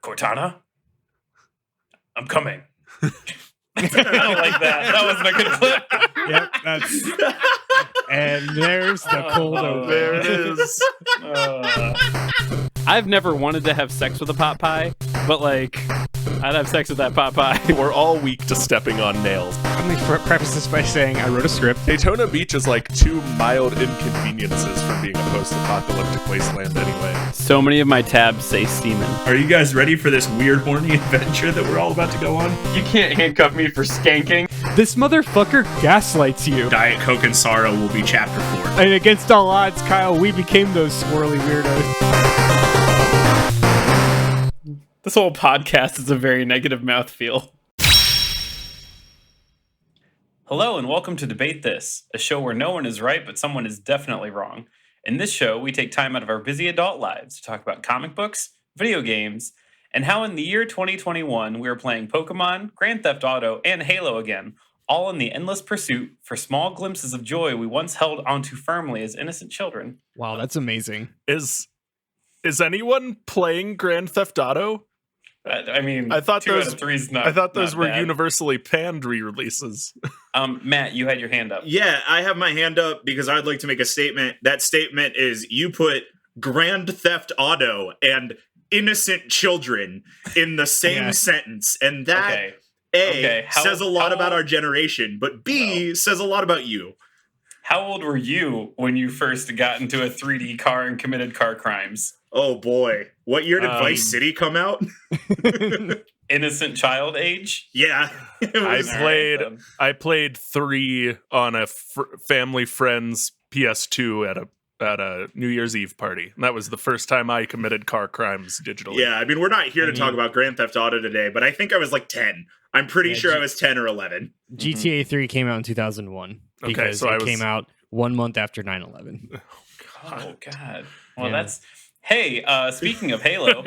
Cortana, I'm coming. I don't like that. That wasn't a good clip. Yep, that's. And there's the cold open. There it is. I've never wanted to have sex with a pot pie, but like, I'd have sex with that pot pie. We're all weak to stepping on nails. Let me preface this by saying I wrote a script. Daytona Beach is like two mild inconveniences from being a post-apocalyptic wasteland anyway. So many of my tabs say semen. Are you guys ready for this weird, horny adventure that we're all about to go on? You can't handcuff me for skanking. This motherfucker gaslights you. Diet Coke and Sorrow will be chapter 4. And against all odds, Kyle, we became those swirly weirdos. This whole podcast is a very negative mouthfeel. Hello and welcome to Debate This, a show where no one is right, but someone is definitely wrong. In this show, we take time out of our busy adult lives to talk about comic books, video games, and how in the year 2021 we are playing Pokemon, Grand Theft Auto, and Halo again, all in the endless pursuit for small glimpses of joy we once held onto firmly as innocent children. Wow, that's amazing. Is anyone playing Grand Theft Auto? I mean, I thought 2 those- out of 3 is not. I thought those not were bad. universally panned re-releases. Matt, you had your hand up. Yeah, I have my hand up because I'd like to make a statement. That statement is you put Grand Theft Auto and innocent children in the same Yeah. sentence. And that, Okay. A, Okay, says a lot how about old- our generation, but B, says a lot about you. How old were you when you first got into a 3D car and committed car crimes? Oh boy. What year did Vice City come out? Innocent child age? Yeah. It I was- played then. I played 3 on a family friend's PS2 at a New Year's Eve party. And that was the first time I committed car crimes digitally. Yeah, I mean, we're not here to talk about Grand Theft Auto today, but I think I was like 10. I'm pretty Yeah, sure I was 10 or 11. GTA 3 came out in 2001 Okay, because so I it was- came out 1 month after 9/11. Oh, God. Well, Yeah. that's... Hey, speaking of Halo,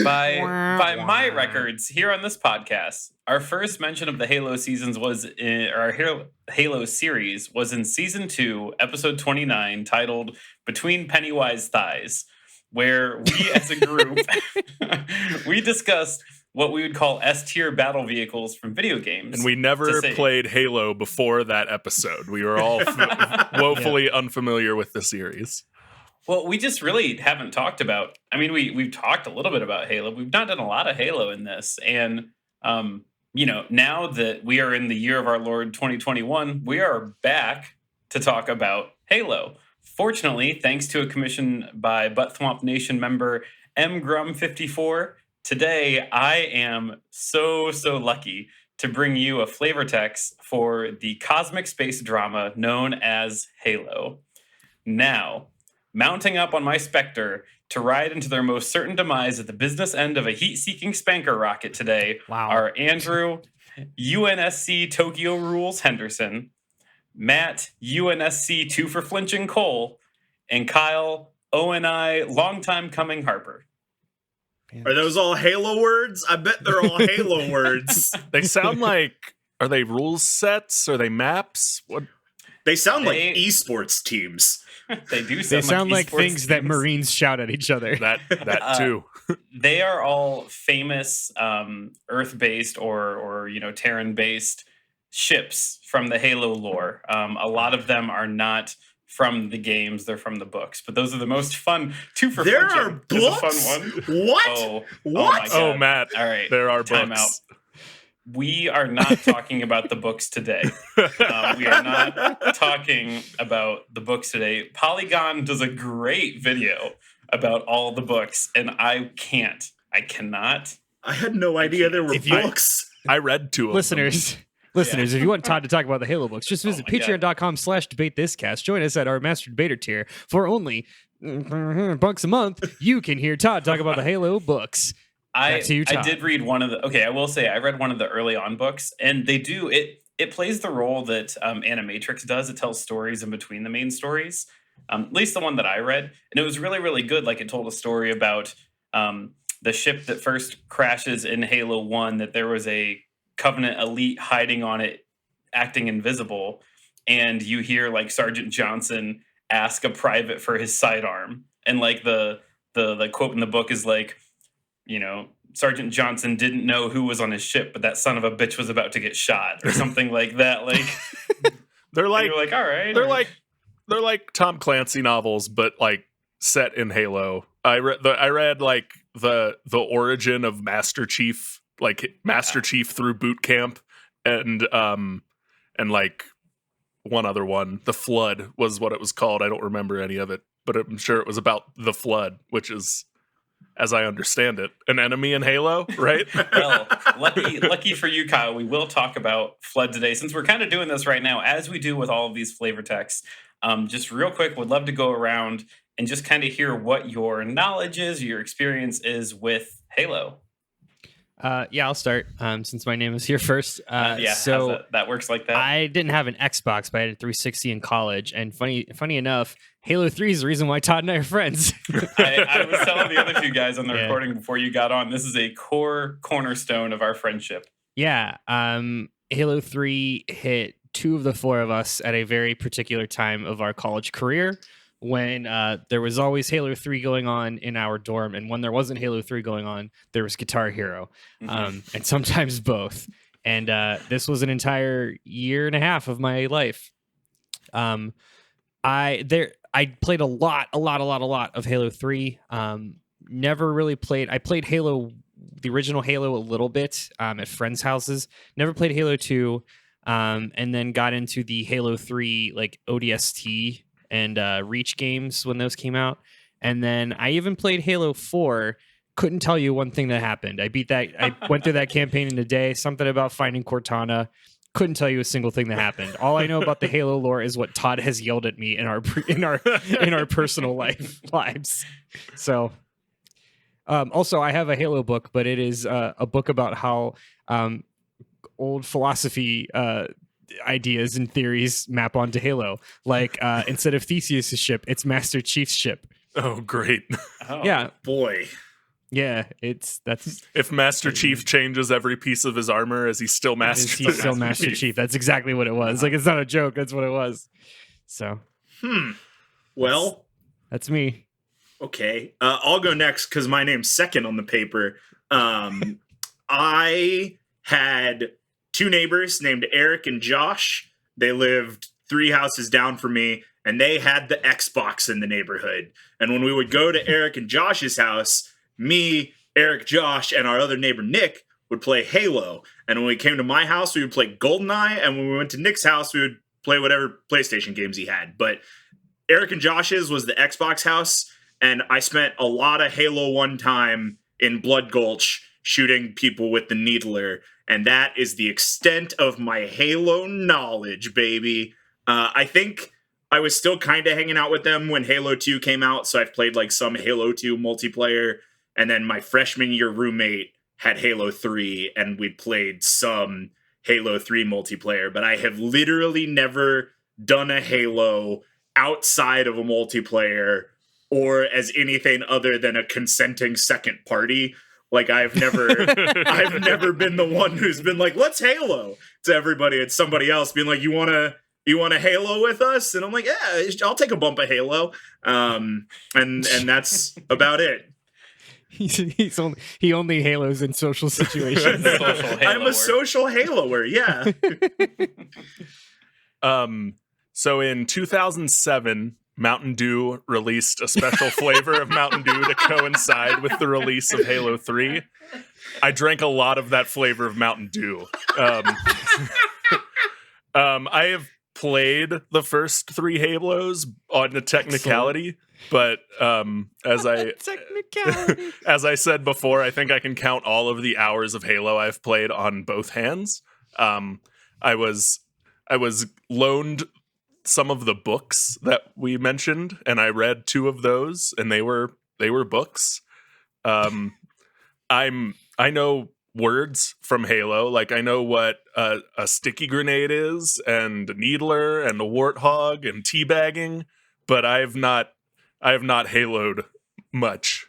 by my records here on this podcast, our first mention of the Halo seasons was our Halo series was in season 2, episode 29, titled "Between Pennywise Thighs," where we, as a group, we discussed what we would call S-tier battle vehicles from video games. And we never to say- played Halo before that episode. We were all woefully unfamiliar with the series. Well, we just really haven't talked about. I mean, we've talked a little bit about Halo. We've not done a lot of Halo in this, and now that we are in the year of our Lord 2021, we are back to talk about Halo. Fortunately, thanks to a commission by Butt Thwomp Nation member mgrum54, today I am so lucky to bring you a flavor text for the cosmic space drama known as Halo. Now, mounting up on my Spectre to ride into their most certain demise at the business end of a heat-seeking spanker rocket today Wow. are Andrew, UNSC Tokyo Rules Henderson, Matt, UNSC 2 for Flinching Cole, and Kyle, ONI Longtime Coming Harper. Are those all Halo words? I bet they're all Halo words. They sound like, are they rules sets? Are they maps? What? They sound like They- esports teams. They do They sound like esports things that teams. Marines shout at each other. That too. They are all famous Earth-based or Terran-based ships from the Halo lore. A lot of them are not from the games; they're from the books. But those are the most fun. 2 for There Flinching are is a books? fun one. What? Oh, What? my God. Oh, Matt, All right, there are time books. out. We are not talking about the books today. We are not talking about the books today. Polygon does a great video about all the books, and I cannot. I had no idea there were If you- books. I read 2 of them. Listeners, if you want Todd to talk about the Halo books, just visit my God. patreon.com/debatethiscast. Join us at our Master Debater tier. For only bucks a month, you can hear Todd talk about the Halo books. I Back to you, Todd. did read one of the. Okay, I will say I read one of the early on books, and they do it. It plays the role that Animatrix does. It tells stories in between the main stories. At least the one that I read, and it was really good. Like it told a story about the ship that first crashes in Halo 1. That there was a Covenant elite hiding on it, acting invisible, and you hear like Sergeant Johnson ask a private for his sidearm, and like the the quote in the book is like, Sergeant Johnson didn't know who was on his ship, but that son of a bitch was about to get shot, or something like that. Like, They're like, you're like, all right, they're like Tom Clancy novels, but like set in Halo. I read like the origin of Master Chief, like Master Chief through boot camp, and like one other one. The Flood was what it was called. I don't remember any of it, but I'm sure it was about the Flood, which is, as I understand it, an enemy in Halo, right? Well, lucky for you, Kyle, we will talk about Flood today, since we're kind of doing this right now, as we do with all of these flavor texts. Just real quick, would love to go around and just kind of hear what your knowledge is, your experience is with Halo. Yeah, I'll start since my name is here first. So that works like that. I didn't have an Xbox, but I had a 360 in college. And funny enough, Halo 3 is the reason why Todd and I are friends. I was telling the other few guys on the recording before you got on, this is a cornerstone of our friendship. Yeah. Halo 3 hit two of the four of us at a very particular time of our college career, when there was always Halo 3 going on in our dorm, and when there wasn't Halo 3 going on, there was Guitar Hero, and sometimes both. And this was an entire year and a half of my life. I played a lot of Halo 3. Never really played. I played the original Halo a little bit at friends' houses. Never played Halo 2, and then got into the Halo 3 like ODST and Reach games when those came out. And then I even played Halo 4. Couldn't tell you one thing that happened. I beat that. I went through that campaign in a day. Something about finding Cortana. Couldn't tell you a single thing that happened. All I know about the Halo lore is what Todd has yelled at me in our personal lives. So, also I have a Halo book, but it is a book about how old philosophy ideas and theories map onto Halo. Like instead of Theseus' ship, it's Master Chief's ship. Oh, great. Oh, Yeah. Boy. Yeah, that's If Master Chief changes every piece of his armor, is he still he's still Master Chief. That's exactly what it was. Like, it's not a joke. That's what it was. So, Well, that's me. okay. I'll go next because my name's second on the paper. I had two neighbors named Eric and Josh. They lived 3 houses down from me, and they had the Xbox in the neighborhood. And when we would go to Eric and Josh's house, me, Eric, Josh, and our other neighbor Nick would play Halo. And when we came to my house, we would play GoldenEye. And when we went to Nick's house, we would play whatever PlayStation games he had. But Eric and Josh's was the Xbox house. And I spent a lot of Halo 1 time in Blood Gulch shooting people with the Needler. And that is the extent of my Halo knowledge, baby. I think I was still kind of hanging out with them when Halo 2 came out. So I've played like some Halo 2 multiplayer. And then my freshman year roommate had Halo 3, and we played some Halo 3 multiplayer. But I have literally never done a Halo outside of a multiplayer or as anything other than a consenting second party. Like, I've never been the one who's been like, let's Halo to everybody. It's somebody else being like, you want to Halo with us? And I'm like, yeah, I'll take a bump of Halo. And that's about it. He only Halos in social situations. I'm a social Haloer, yeah. So in 2007, Mountain Dew released a special flavor of Mountain Dew to coincide with the release of Halo 3. I drank a lot of that flavor of Mountain Dew. I have played the first 3 Halos on the technicality, but as I said before, I think I can count all of the hours of Halo I've played on both hands. I was loaned some of the books that we mentioned, and I read 2 of those, and they were books. I know words from Halo, like I know what a sticky grenade is, and a needler, and a warthog, and teabagging, but I have not Haloed much.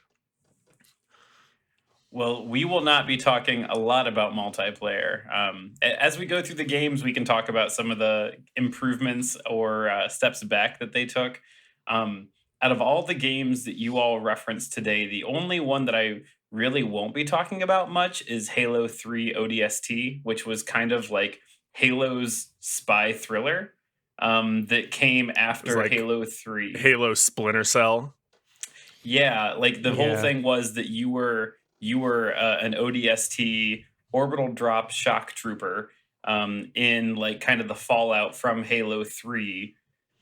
Well, we will not be talking a lot about multiplayer. As we go through the games, we can talk about some of the improvements or steps back that they took. out of all the games that you all referenced today, the only one that I really won't be talking about much is Halo 3 ODST, which was kind of like Halo's spy thriller that came after like Halo 3. Halo Splinter Cell. Yeah, like the whole Yeah. thing was that you were an ODST orbital drop shock trooper in like kind of the fallout from Halo 3,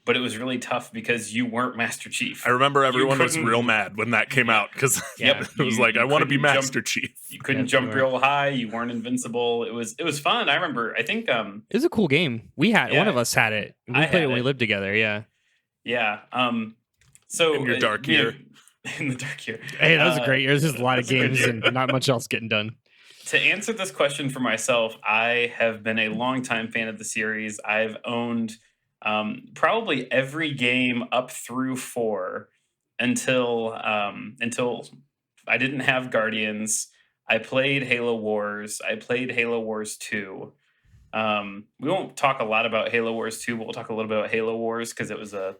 but it was really tough because you weren't Master Chief. I remember everyone was couldn't- real mad when that came out because Yep, it was you- like, you I want to be couldn't jump- Master Chief. You couldn't Yeah, jump you real high. You weren't invincible. It was fun. I remember. I think It was a cool game. We had Yeah. one of us had it. We I played had it when we it. lived together. Yeah. yeah. So In your dark you know, year. in the dark year. Hey, that was a great year. There's just a lot of that's a good games and not much else getting done. To answer this question for myself, I have been a longtime fan of the series. I've owned probably every game up through 4 until I didn't have Guardians. I played Halo Wars. I played Halo Wars 2. We won't talk a lot about Halo Wars 2, but we'll talk a little bit about Halo Wars because it was the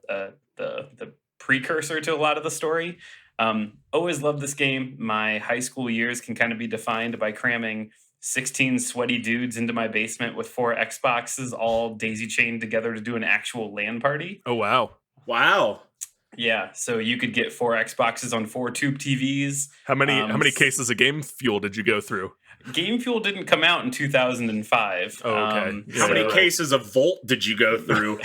precursor to a lot of the story. Always loved this game. My high school years can kind of be defined by cramming 16 sweaty dudes into my basement with 4 Xboxes all daisy chained together to do an actual LAN party. Oh, wow. Wow. Yeah, so you could get 4 Xboxes on 4 tube TVs. How many cases of Game Fuel did you go through? Game Fuel didn't come out in 2005. Oh, okay. How many so- cases of Volt did you go through?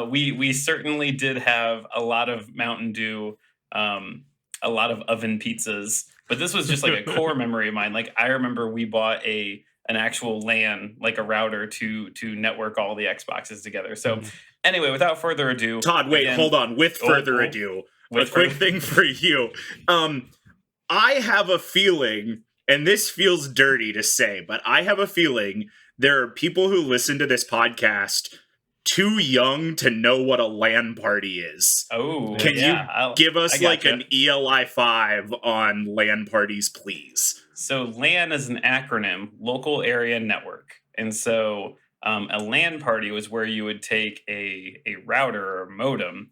We certainly did have a lot of Mountain Dew, a lot of oven pizzas, but this was just like a core memory of mine. Like I remember we bought an actual LAN, like a router to network all the Xboxes together. So anyway, without further ado, Todd, wait, again- hold on. With further oh. ado, With a quick further- thing for you. I have a feeling, and this feels dirty to say, but I have a feeling there are people who listen to this podcast too young to know what a LAN party is. Oh, Can yeah, I'll- Give I us like gotcha. an ELI 5 on LAN parties, please. So LAN is an acronym, local area network. And so a LAN party was where you would take a router or modem,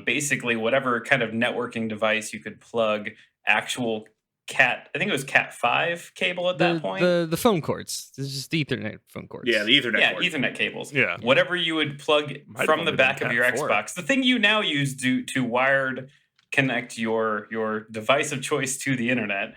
basically whatever kind of networking device you could plug actual I think it was Cat 5 cable at that point. The phone cords. This is just the Ethernet phone cords. Yeah, the Ethernet Yeah, cord. Ethernet cables. Yeah. Whatever you would plug Might have from only the been back of Cat your 4. Xbox. The thing you now use to wired connect your device of choice to the internet.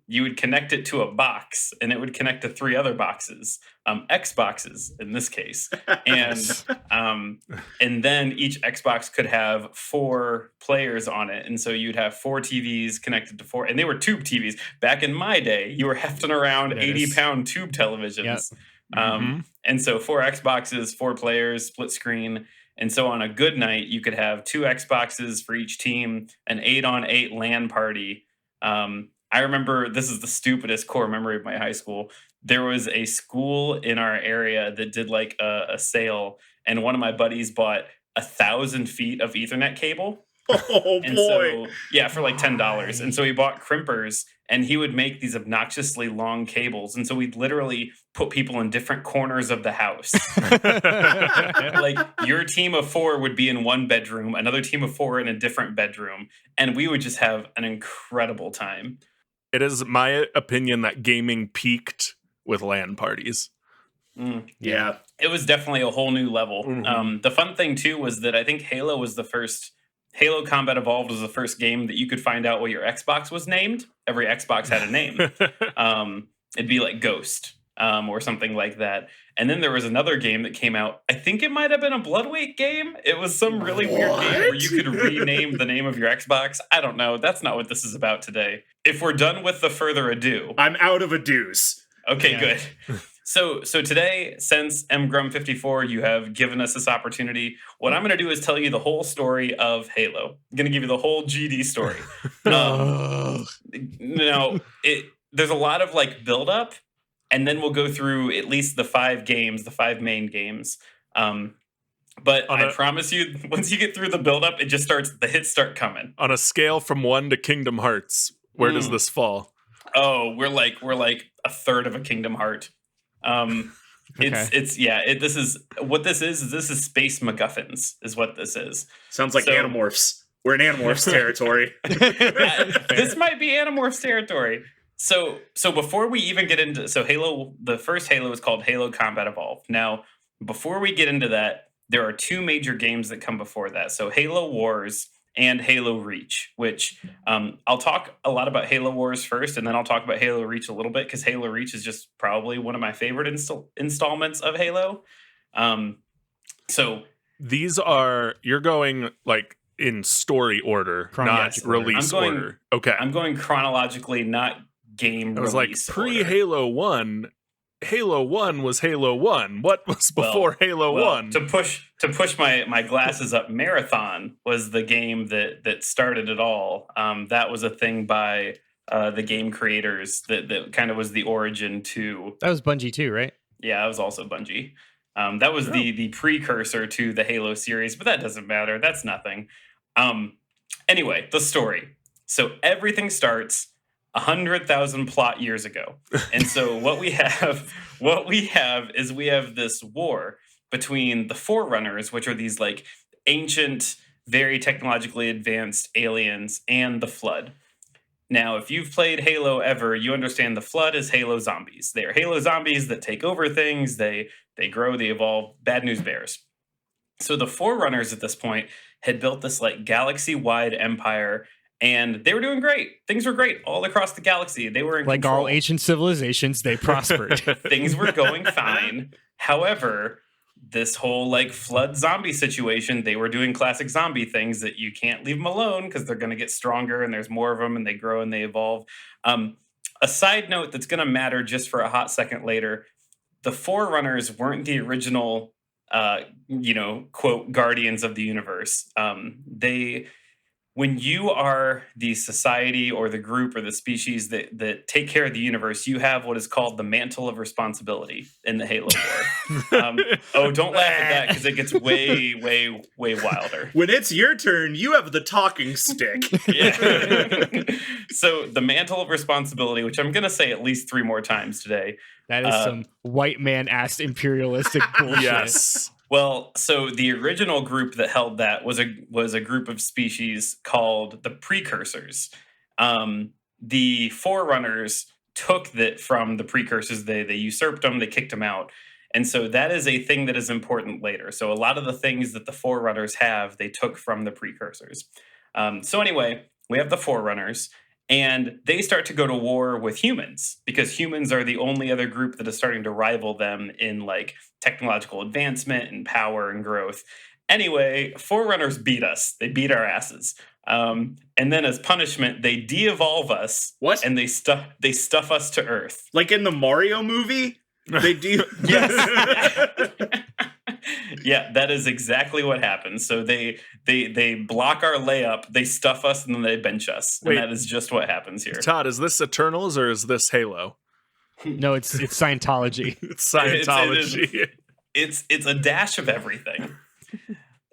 You would connect it to a box, and it would connect to 3 other boxes, Xboxes in this case, and then each Xbox could have 4 players on it, and so you'd have 4 TVs connected to 4, and they were tube TVs. Back in my day, you were hefting around There it is. 80-pound tube televisions, Mhm. and so 4 Xboxes, 4 players, split screen. And so on a good night, you could have 2 Xboxes for each team, an 8-on-8 LAN party. I remember, this is the stupidest core memory of my high school. There was a school in our area that did like a sale, and one of my buddies bought 1,000 feet of Ethernet cable. Oh And boy. so, yeah, for like $10. And so he bought crimpers, and he would make these obnoxiously long cables. And so we'd literally put people in different corners of the house. Like your team of 4 would be in one bedroom, another team of 4 in a different bedroom, and we would just have an incredible time. It is my opinion that gaming peaked with LAN parties. Yeah. It was definitely a whole new level. Mhm. The fun thing too was that I think Halo Combat Evolved was the first game that you could find out what your Xbox was named. Every Xbox had a name. It'd be like Ghost or something like that. And then there was another game that came out. I think it might have been a Bloodweight game. It was some really weird game where you could rename the name of your Xbox. I don't know. That's not what this is about today. If we're done with the further ado. I'm out of a deuce. Okay, Yeah. good. So today, since mgrum54, you have given us this opportunity. What I'm going to do is tell you the whole story of Halo. I'm going to give you the whole GD story. There's a lot of like build up, and then we'll go through at least the 5 games, the 5 main games. But I promise you, once you get through the build up, the hits start coming. On a scale from 1 to Kingdom Hearts, where does this fall? Oh, we're like a third of a Kingdom Heart. This is what this is. This is space MacGuffins is what this is. Sounds like Animorphs. We're in Animorphs territory. This might be Animorphs territory. So before we even get into Halo, the first Halo is called Halo Combat Evolved. Now, before we get into that, there are two major games that come before that. So Halo Wars and Halo Reach, which I'll talk a lot about Halo Wars first, and then I'll talk about Halo Reach a little bit, because Halo Reach is just probably one of my favorite installments of Halo. So these are, you're going like in story order, not release order. Okay. I'm going chronologically, not game release. I was like, pre-Halo 1, Halo 1 was Halo 1. What was before Halo 1? To push my glasses up, Marathon was the game that started it all. That was a thing by the game creators that kind of was the origin to... That was Bungie too, right? Yeah, that was also Bungie. That was the precursor to the Halo series, but that doesn't matter. That's nothing. Anyway, the story. So everything starts 100,000 plot years ago. And so what we have is we have this war between the Forerunners, which are these like ancient, very technologically advanced aliens, and the Flood. Now, if you've played Halo ever, you understand the Flood is Halo zombies. They are Halo zombies that take over things. They grow, they evolve. Bad news bears. So the Forerunners at this point had built this like galaxy-wide empire, and they were doing great. Things were great all across the galaxy. They were in like control. all ancient civilizations, they prospered. Things were going fine. However, this whole like Flood zombie situation, they were doing classic zombie things that you can't leave them alone because they're going to get stronger and there's more of them and they grow and they evolve. A side note that's going to matter just for a hot second later, the Forerunners weren't the original, quote, guardians of the universe. When you are the society or the group or the species that take care of the universe, you have what is called the mantle of responsibility in the Halo War. Don't laugh at that, because it gets way, way, way wilder. When it's your turn, you have the talking stick. So the mantle of responsibility, which I'm going to say at least 3 more times today. That is some white man-ass imperialistic bullshit. Yes. Well, so the original group that held that was a group of species called the Precursors. The Forerunners took that from the Precursors. They usurped them. They kicked them out. And so that is a thing that is important later. So a lot of the things that the Forerunners have, they took from the Precursors. So anyway, we have the Forerunners, and they start to go to war with humans, because humans are the only other group that is starting to rival them in like technological advancement and power and growth. Anyway, Forerunners beat us. They beat our asses. And then as punishment, they de-evolve us. What? And they stuff us to Earth. Like in the Mario movie? They do. Yes. Yeah, that is exactly what happens. So they block our layup, they stuff us, and then they bench us. Wait. And that is just what happens here. Todd, is this Eternals or is this Halo? No, it's Scientology. It's Scientology. It's a dash of everything.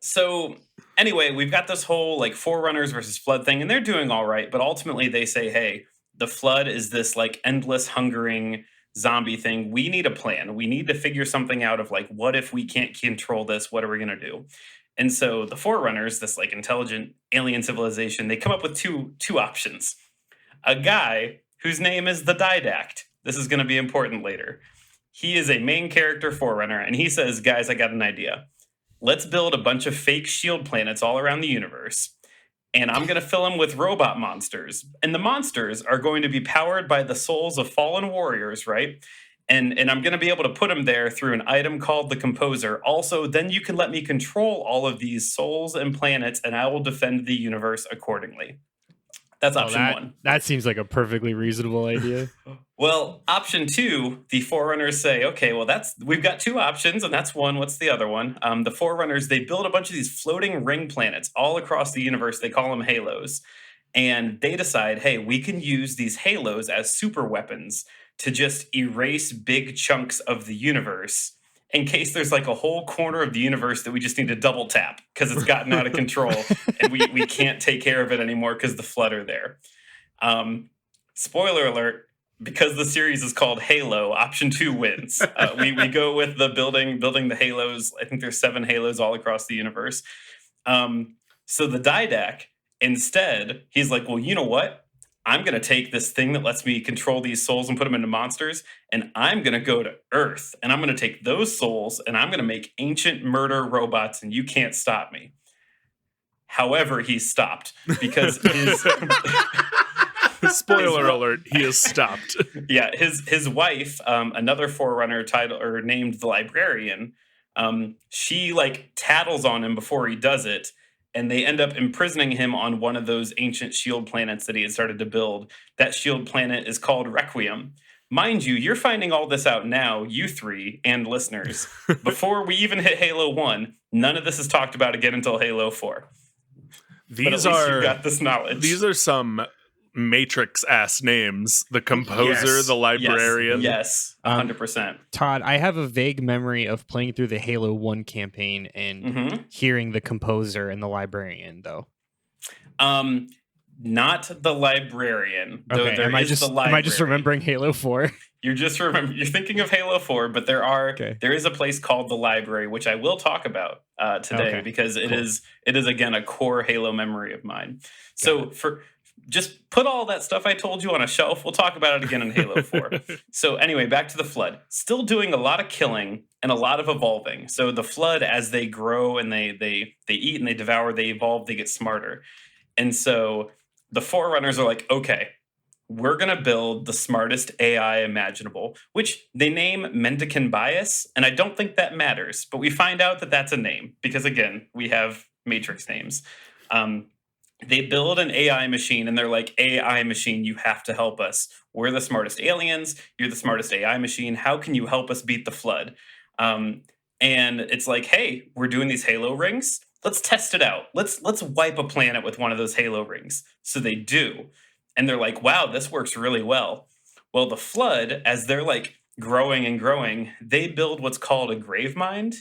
So anyway, we've got this whole like Forerunners versus Flood thing, and they're doing all right. But ultimately they say, hey, the Flood is this like endless hungering zombie thing. We need a plan. We need to figure something out of like, what if we can't control this? What are we going to do? And so the Forerunners, this like intelligent alien civilization, they come up with two options. A guy whose name is the Didact. This is going to be important later. He is a main character Forerunner, and he says, guys, I got an idea. Let's build a bunch of fake shield planets all around the universe, and I'm going to fill them with robot monsters. And the monsters are going to be powered by the souls of fallen warriors, right? And I'm going to be able to put them there through an item called the Composer. Also, then you can let me control all of these souls and planets, and I will defend the universe accordingly. That's option 1. That seems like a perfectly reasonable idea. Well, option 2, the Forerunners say, okay, well, we've got 2 options, and that's one. What's the other one? The Forerunners, they build a bunch of these floating ring planets all across the universe. They call them halos. And they decide, hey, we can use these halos as super weapons to just erase big chunks of the universe in case there's like a whole corner of the universe that we just need to double tap because it's gotten out of control and we can't take care of it anymore because the Flood are there. Spoiler alert, because the series is called Halo, option 2 wins. We go with the building the halos. I think there's 7 halos all across the universe. So the Didac, instead, he's like, well, you know what? I'm going to take this thing that lets me control these souls and put them into monsters, and I'm going to go to Earth, and I'm going to take those souls, and I'm going to make ancient murder robots, and you can't stop me. However, he's stopped because his... Spoiler alert, he is stopped. Yeah, his wife, another Forerunner named the Librarian, she like tattles on him before he does it, and they end up imprisoning him on one of those ancient shield planets that he had started to build. That shield planet is called Requiem. Mind you, you're finding all this out now, you three and listeners. Before we even hit Halo 1, none of this is talked about again until Halo 4. These you got this knowledge. These are some Matrix-ass names. The composer, Yes. the librarian. Yes, 100%. Todd, I have a vague memory of playing through the Halo 1 campaign and hearing the composer and the librarian, though. Not the librarian. Though Okay, there am I is just the library. remembering Halo 4? You're thinking of Halo 4, but there is a place called the library, which I will talk about today because it is again a core Halo memory of mine. So just put all that stuff I told you on a shelf. We'll talk about it again in Halo 4. So anyway, back to the Flood. Still doing a lot of killing and a lot of evolving. So the Flood, as they grow and they eat and they devour, they evolve, they get smarter. And so the Forerunners are like, okay, we're going to build the smartest AI imaginable, which they name Mendicant Bias. And I don't think that matters, but we find out that that's a name because, again, we have Matrix names. They build an AI machine and they're like, AI machine, you have to help us. We're the smartest aliens. You're the smartest AI machine. How can you help us beat the Flood? And it's like, hey, we're doing these Halo rings. Let's test it out. Let's wipe a planet with one of those Halo rings. So they do. And they're like, wow, this works really well. Well, the Flood, as they're like growing and growing, they build what's called a grave mind.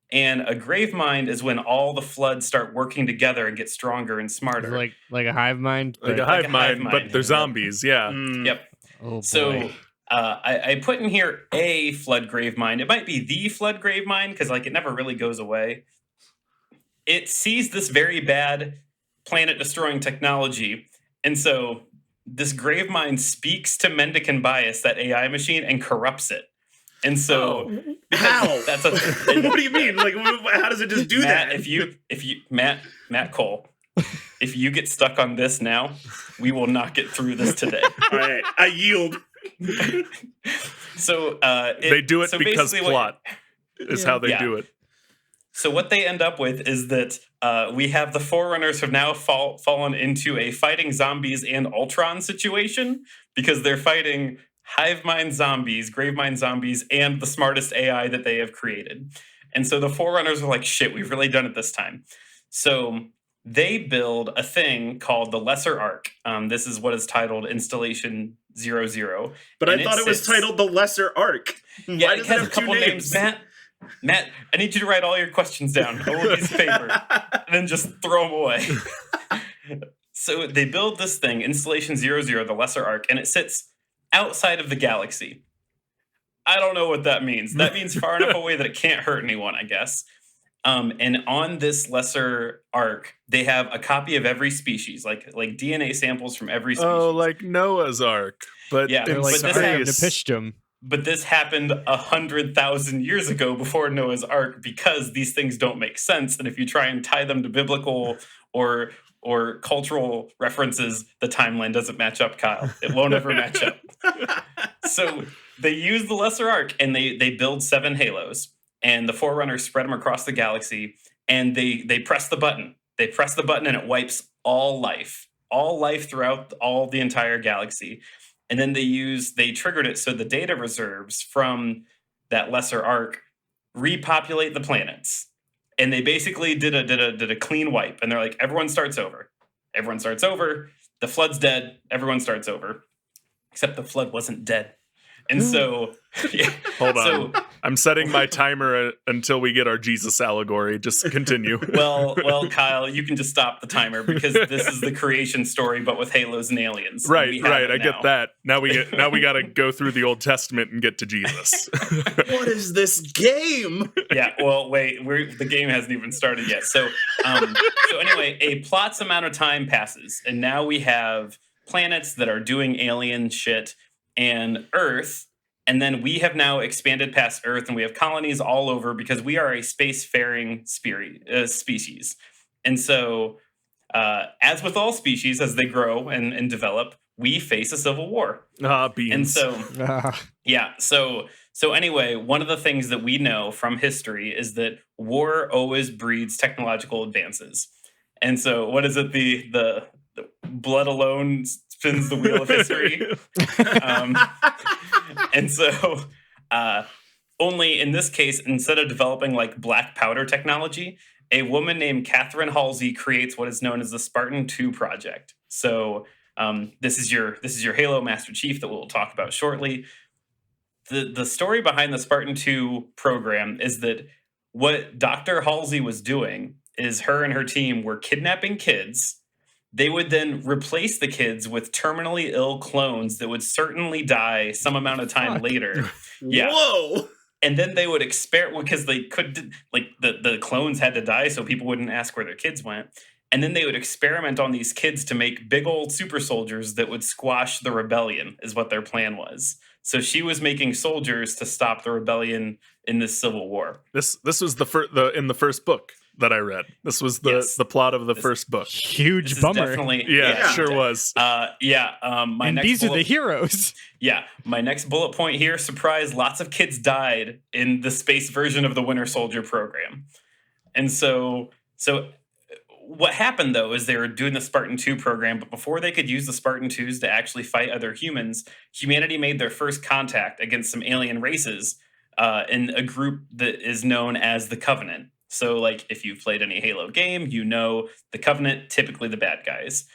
And a grave mind is when all the Floods start working together and get stronger and smarter. Like a hive mind? Like a hive mind, but they're zombies, yeah. Yep. Oh, boy. So I put in here a Flood grave mind. It might be the Flood grave mind because like it never really goes away. It sees this very bad planet-destroying technology. And so this grave mind speaks to Mendicant Bias, that AI machine, and corrupts it. And so how? That's What do you mean? Like, how does it just do Matt, that? Matt Cole, if you get stuck on this now, we will not get through this today. All right, I yield. So they do it because plot is how they do it. So what they end up with is that we have the Forerunners have now fallen into a fighting zombies and Ultron situation because they're fighting hive mind zombies, grave mind zombies, and the smartest AI that they have created. And so the Forerunners are like, shit, we've really done it this time. So they build a thing called the Lesser Ark. This is what is titled Installation 00. But I thought it was titled the Lesser Ark. Yeah, Why it does has have a couple two names. Matt, I need you to write all your questions down on a piece of paper and then just throw them away. So they build this thing, Installation 00, the Lesser Ark, and it sits outside of the galaxy. I don't know what that means. That means far enough away that it can't hurt anyone, I guess. And on this Lesser Ark, they have a copy of every species, like DNA samples from every species. Oh, like Noah's Ark, but yeah, in but space. But this happened 100,000 years ago before Noah's Ark because these things don't make sense. And if you try and tie them to biblical or cultural references, the timeline doesn't match up, Kyle. It won't ever match up. So they use the Lesser Ark and they build 7 halos. And the Forerunners spread them across the galaxy. And they press the button. They press the button and it wipes all life throughout the entire galaxy. And then they triggered it so the data reserves from that Lesser Ark repopulate the planets. And they basically did a clean wipe. And they're like, everyone starts over. Everyone starts over. The Flood's dead. Everyone starts over. Except the Flood wasn't dead. And so, Hold on. I'm setting my timer until we get our Jesus allegory. Just continue. Well, Kyle, you can just stop the timer because this is the creation story, but with halos and aliens. And Right, we have right. it I now. get that. Now we got to go through the Old Testament and get to Jesus. What is this game? Yeah. Well, wait. The game hasn't even started yet. So anyway, a plot's amount of time passes, and now we have planets that are doing alien shit and Earth. And then we have now expanded past Earth, and we have colonies all over because we are a spacefaring species. And so, as with all species, as they grow and develop, we face a civil war. Beans. And so, yeah. So anyway, one of the things that we know from history is that war always breeds technological advances. And so, what is it? The blood alone spins the wheel of history. And so, only in this case, instead of developing like black powder technology, a woman named Catherine Halsey creates what is known as the Spartan II project. So, this is your Halo Master Chief that we'll talk about shortly. The story behind the Spartan II program is that what Dr. Halsey was doing is her and her team were kidnapping kids. They would then replace the kids with terminally ill clones that would certainly die some amount of time later. Yeah. Whoa. And then they would experiment because they could, like, the clones had to die so people wouldn't ask where their kids went. And then they would experiment on these kids to make big old super soldiers that would squash the rebellion, is what their plan was. So she was making soldiers to stop the rebellion in this civil war. This was in the first book that I read. This was the plot of the first book. Huge This bummer. is definitely, Yeah, it sure was. my And next these are bullet- the heroes. Yeah, my next bullet point here, surprise, lots of kids died in the space version of the Winter Soldier program. And so what happened, though, is they were doing the Spartan II program, but before they could use the Spartan IIs to actually fight other humans, humanity made their first contact against some alien races in a group that is known as the Covenant. So, like, if you've played any Halo game, you know the Covenant, typically the bad guys.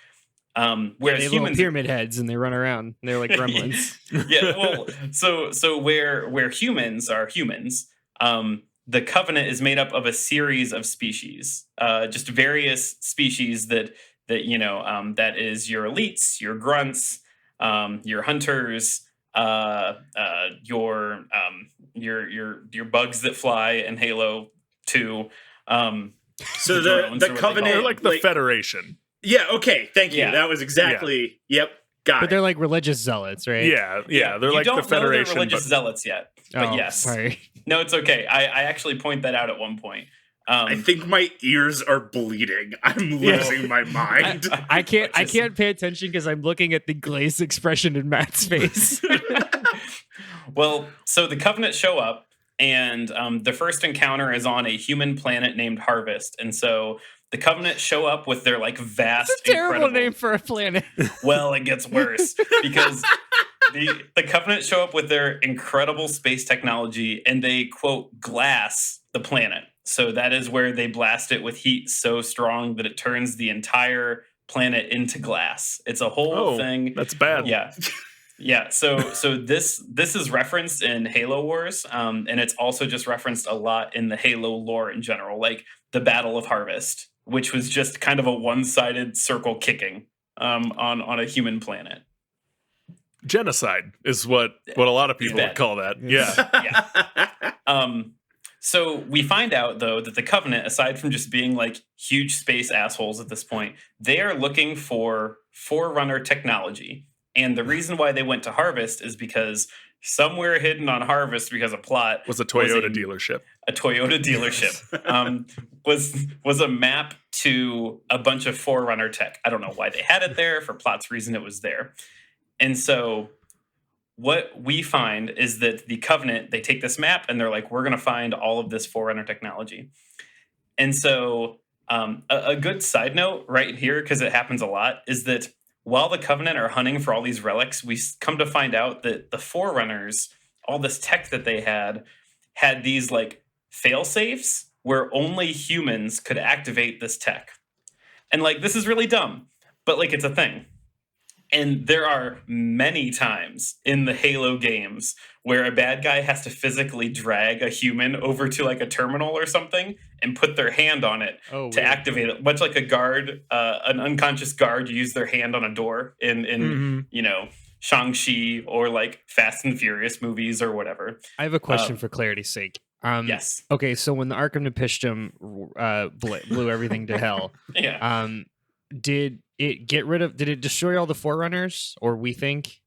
Whereas They have little humans, pyramid heads and they run around. They're like gremlins. yeah, well, so where humans are humans, the Covenant is made up of a series of species, just various species that that is your elites, your grunts, your hunters, your bugs that fly in Halo 2. So the drones the are what they Covenant, They're like the Federation. Yeah. Okay. Thank you. Yeah. That was exactly. Yep. Got But it. they're like religious zealots, right? Yeah. They're you like don't the Federation. know they're religious But zealots yet, but Oh, yes. Sorry. No, it's okay. I actually point that out at one point. I think my ears are bleeding. I'm losing my mind. I can't pay attention because I'm looking at the glazed expression in Matt's face. Well, so the Covenant show up, and the first encounter is on a human planet named Harvest. And so the Covenant show up with their like vast, It's a terrible incredible name for a planet. Well, it gets worse because the Covenant show up with their incredible space technology, and they quote glass the planet. So that is where they blast it with heat so strong that it turns the entire planet into glass. It's a whole thing. That's bad. Yeah. Yeah, so this is referenced in Halo Wars, and it's also just referenced a lot in the Halo lore in general, like the Battle of Harvest, which was just kind of a one-sided circle kicking on a human planet. Genocide is what a lot of people would call that. Yeah. Yeah. So we find out, though, that the Covenant, aside from just being like huge space assholes at this point, they are looking for Forerunner technology. And the reason why they went to Harvest is because somewhere hidden on Harvest, because of plot, Was a Toyota dealership. a Toyota dealership was a map to a bunch of Forerunner tech. I don't know why they had it there. For plot's reason, it was there. And so what we find is that the Covenant, they take this map and they're like, we're going to find all of this Forerunner technology. And so a good side note right here, because it happens a lot, is that while the Covenant are hunting for all these relics, we come to find out that the Forerunners, all this tech that they had these like fail safes where only humans could activate this tech. And like, this is really dumb, but like, it's a thing. And there are many times in the Halo games where a bad guy has to physically drag a human over to like a terminal or something and put their hand on it to weird. activate it. Much like a guard, an unconscious guard, use their hand on a door in you know, Shang-Chi or like Fast and Furious movies or whatever. I have a question for clarity's sake. Yes. Okay, so when the Arkham Nepistrum blew everything to hell, Yeah. did it destroy all the Forerunners, or we think?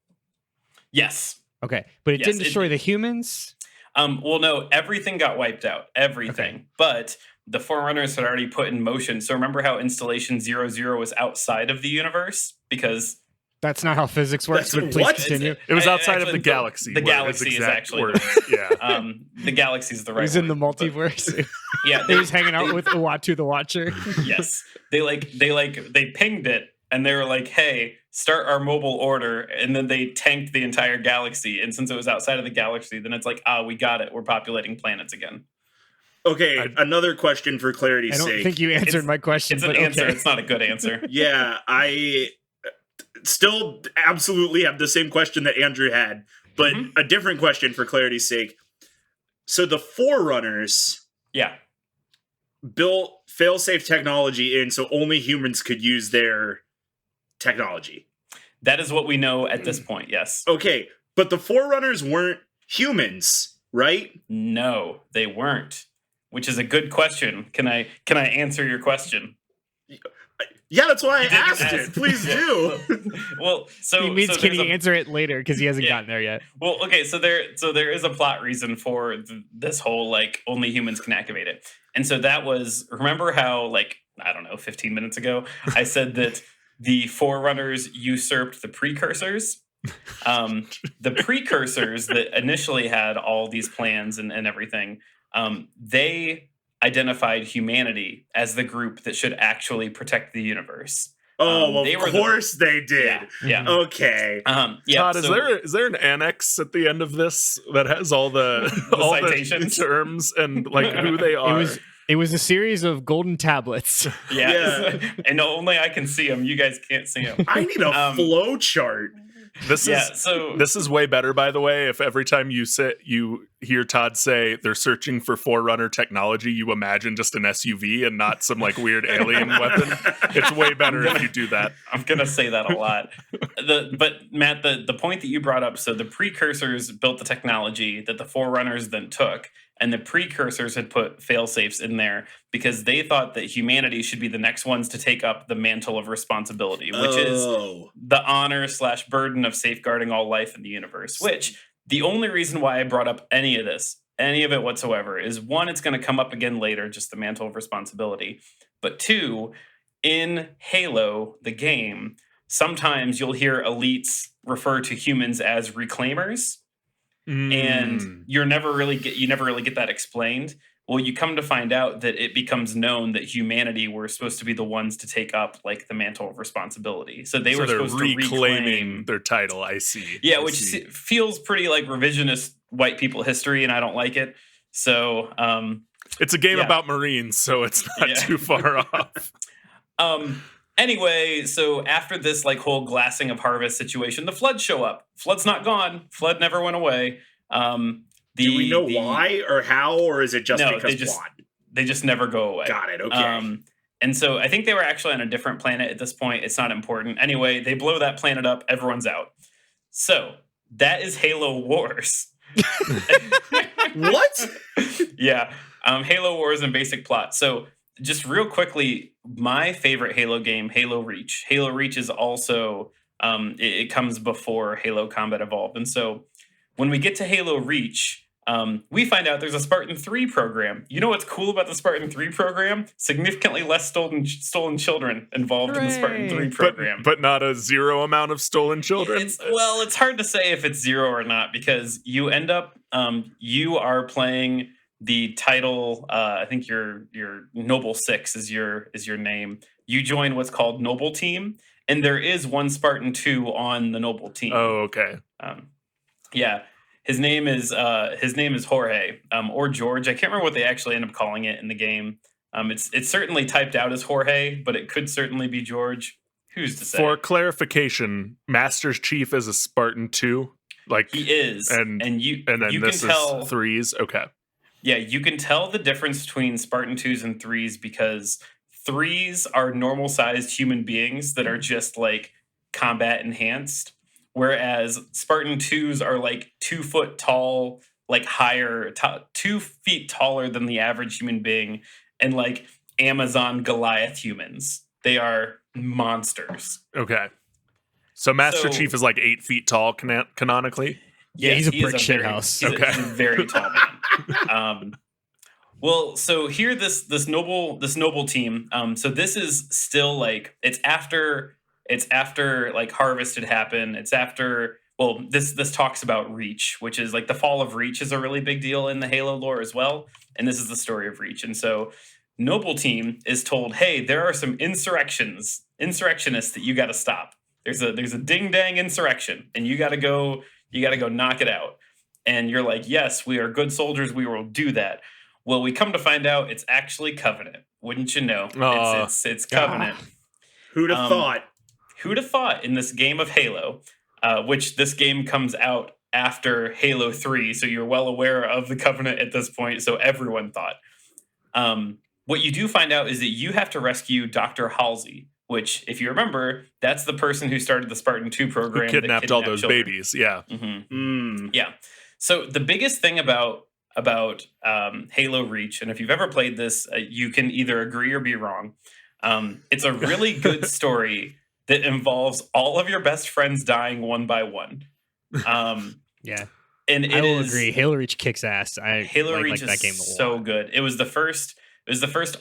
Yes. Okay, but it Yes, didn't destroy the humans? Well, no, everything got wiped out. Everything. Okay. But the Forerunners had already put in motion. So remember how Installation 00 was outside of the universe? Because That's not how physics works. That's- But please what? continue. It was I- outside of actually, the galaxy. the were his galaxy is exact actually words. Yeah. the galaxy is the It right was in the word, but- multiverse. Yeah. He was hanging out with Uatu the Watcher. Yes. They pinged it and they were like, hey, start our mobile order. And then they tanked the entire galaxy. And since it was outside of the galaxy, then it's like, we got it. We're populating planets again. Okay, another question for clarity's I don't sake. think you answered my question. It's an but answer. okay. It's not a good answer. Yeah, I still absolutely have the same question that Andrew had, but a different question for clarity's sake. So the Forerunners Yeah. built failsafe technology in so only humans could use their technology. That is what we know at this point. Yes. Okay, but the Forerunners weren't humans, right? No, they weren't. Which is a good question. Can I answer your question? Yeah, that's why I You did asked ask. it. Please do. Well, so He means so can there's he answer it later because he hasn't Yeah. gotten there yet. Well, okay, so there is a plot reason for this whole like only humans can activate it, and so that was, remember how like I don't know 15 minutes ago I said that the Forerunners usurped the precursors. The precursors that initially had all these plans and everything, they identified humanity as the group that should actually protect the universe. Oh, they of were course they did. Yeah, yeah. Okay. Yeah, Todd, so- is there an annex at the end of this that has all the The all citations? the terms and like who they are? It was a series of golden tablets. Yeah. And only I can see them. You guys can't see them. I need a flow chart. This Yeah. is So this is way better, by the way. If every time you hear Todd say they're searching for Forerunner technology, you imagine just an SUV and not some like weird alien weapon. It's way better if you do that. I'm gonna say that a lot. But Matt, the point that you brought up, so the precursors built the technology that the Forerunners then took, and the precursors had put failsafes in there because they thought that humanity should be the next ones to take up the mantle of responsibility, which is the honor / burden of safeguarding all life in the universe. Which the only reason why I brought up any of it whatsoever, is one, it's going to come up again later, just the mantle of responsibility. But two, in Halo, the game, sometimes you'll hear elites refer to humans as reclaimers. And you never really get that explained. Well, you come to find out that it becomes known that humanity were supposed to be the ones to take up like the mantle of responsibility. So they were they're supposed to reclaim their title. I see. Yeah, I which see. feels pretty like revisionist white people history, and I don't like it. So It's a game yeah. about Marines, so it's not Yeah. too far off. Anyway, so after this like whole glassing of harvest situation, the Floods show up. Flood's not gone. Flood never went away. Do we know why or how, or is it just No, because they just- plot? They just never go away. Got it. Okay. And so I think they were actually on a different planet at this point. It's not important. Anyway, they blow that planet up. Everyone's out. So that is Halo Wars. What? Yeah. Halo Wars and basic plot. So just real quickly, my favorite Halo game, Halo Reach. Halo Reach is also, it comes before Halo Combat Evolved. And so when we get to Halo Reach, we find out there's a Spartan 3 program. You know what's cool about the Spartan 3 program? Significantly less stolen children involved in the Spartan 3 program. But not a zero amount of stolen children. It's hard to say if it's zero or not, because you end up, you are playing the title. I think your Noble 6 is your name. You join what's called Noble Team, and there is one Spartan 2 on the Noble Team. Oh, okay. Yeah. His name is Jorge, or George. I can't remember what they actually end up calling it in the game. It's certainly typed out as Jorge, but it could certainly be George. Who's to say? For clarification, Master Chief is a Spartan 2. Like he is, and then this can tell, is 3s. Okay. Yeah, you can tell the difference between Spartan 2s and 3s because 3s are normal sized human beings that are just like combat enhanced, whereas Spartan 2s are like 2 foot tall, like higher, 2 feet taller than the average human being, and like Amazon Goliath humans. They are monsters. Okay. So Master Chief is like 8 feet tall canonically. Yeah, he's a he is brick shit house. He's a very tall man. Well, so here this noble team. So this is still like it's after like Harvest had happened. It's after this talks about Reach, which is like the fall of Reach is a really big deal in the Halo lore as well. And this is the story of Reach. And so Noble Team is told, hey, there are some insurrectionists that you got to stop. There's a ding dang insurrection, and you got to go knock it out. And you're like, yes, we are good soldiers. We will do that. Well, we come to find out it's actually Covenant. Wouldn't you know? It's Covenant. Who'd have thought? Who'd have thought in this game of Halo, which this game comes out after Halo 3, so you're well aware of the Covenant at this point, so everyone thought. What you do find out is that you have to rescue Dr. Halsey, which, if you remember, that's the person who started the Spartan 2 program. Who kidnapped all those children. babies, yeah. Mm-hmm. Yeah. So the biggest thing about Halo Reach, and if you've ever played this, you can either agree or be wrong. It's a really good story that involves all of your best friends dying one by one. Yeah. And I will agree. Halo Reach kicks ass. Halo Reach is that game a lot. so good. It was the first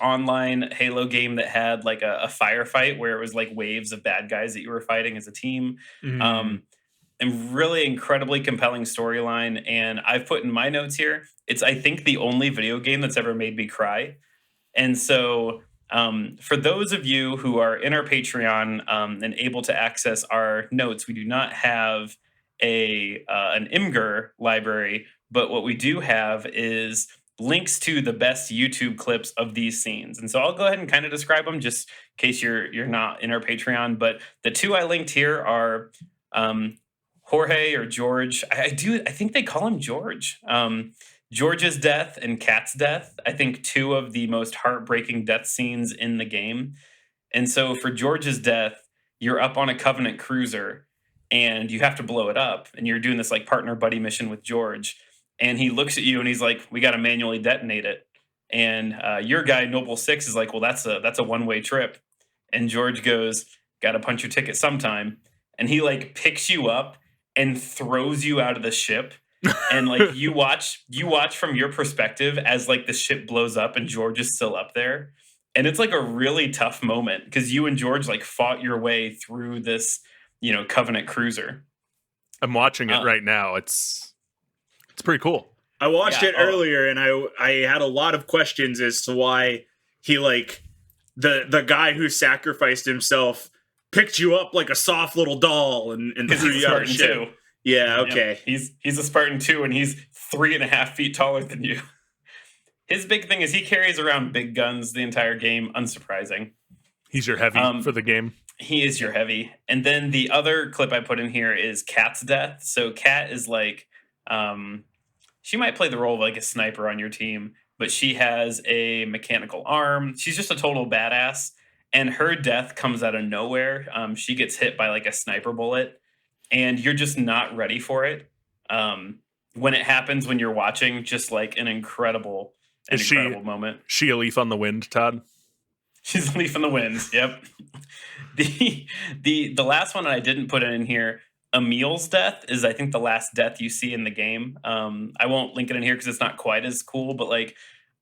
online Halo game that had like a firefight where it was like waves of bad guys that you were fighting as a team. And really incredibly compelling storyline. And I've put in my notes here, it's I think the only video game that's ever made me cry. And so for those of you who are in our Patreon and able to access our notes, we do not have an Imgur library, but what we do have is links to the best YouTube clips of these scenes. And so I'll go ahead and kind of describe them just in case you're not in our Patreon. But the two I linked here are Jorge or George. I think they call him George. George's death and Kat's death. I think two of the most heartbreaking death scenes in the game. And so for George's death, you're up on a Covenant cruiser and you have to blow it up. And you're doing this like partner buddy mission with George. And he looks at you and he's like, we got to manually detonate it. And your guy, Noble 6, is like, well, that's a one-way trip. And George goes, got to punch your ticket sometime. And he like picks you up and throws you out of the ship. And like you watch from your perspective as like the ship blows up and George is still up there. And it's like a really tough moment because you and George like fought your way through this, Covenant cruiser. I'm watching it right now. It's pretty cool. I watched it earlier and I had a lot of questions as to why he like the guy who sacrificed himself picked you up like a soft little doll and threw you out of ship. Too. Yeah, okay. Yep. He's a Spartan 2 and he's 3.5 feet taller than you. His big thing is he carries around big guns the entire game, unsurprising. He's your heavy for the game. He is your heavy. And then the other clip I put in here is Kat's death. So Kat is like she might play the role of like a sniper on your team, but she has a mechanical arm. She's just a total badass. And her death comes out of nowhere. She gets hit by like a sniper bullet. And you're just not ready for it. When it happens, when you're watching, just like an incredible moment. She a leaf on the wind, Todd? She's a leaf in the wind. Yep. The last one I didn't put in here, Emil's death, is I think the last death you see in the game. I won't link it in here because it's not quite as cool, but like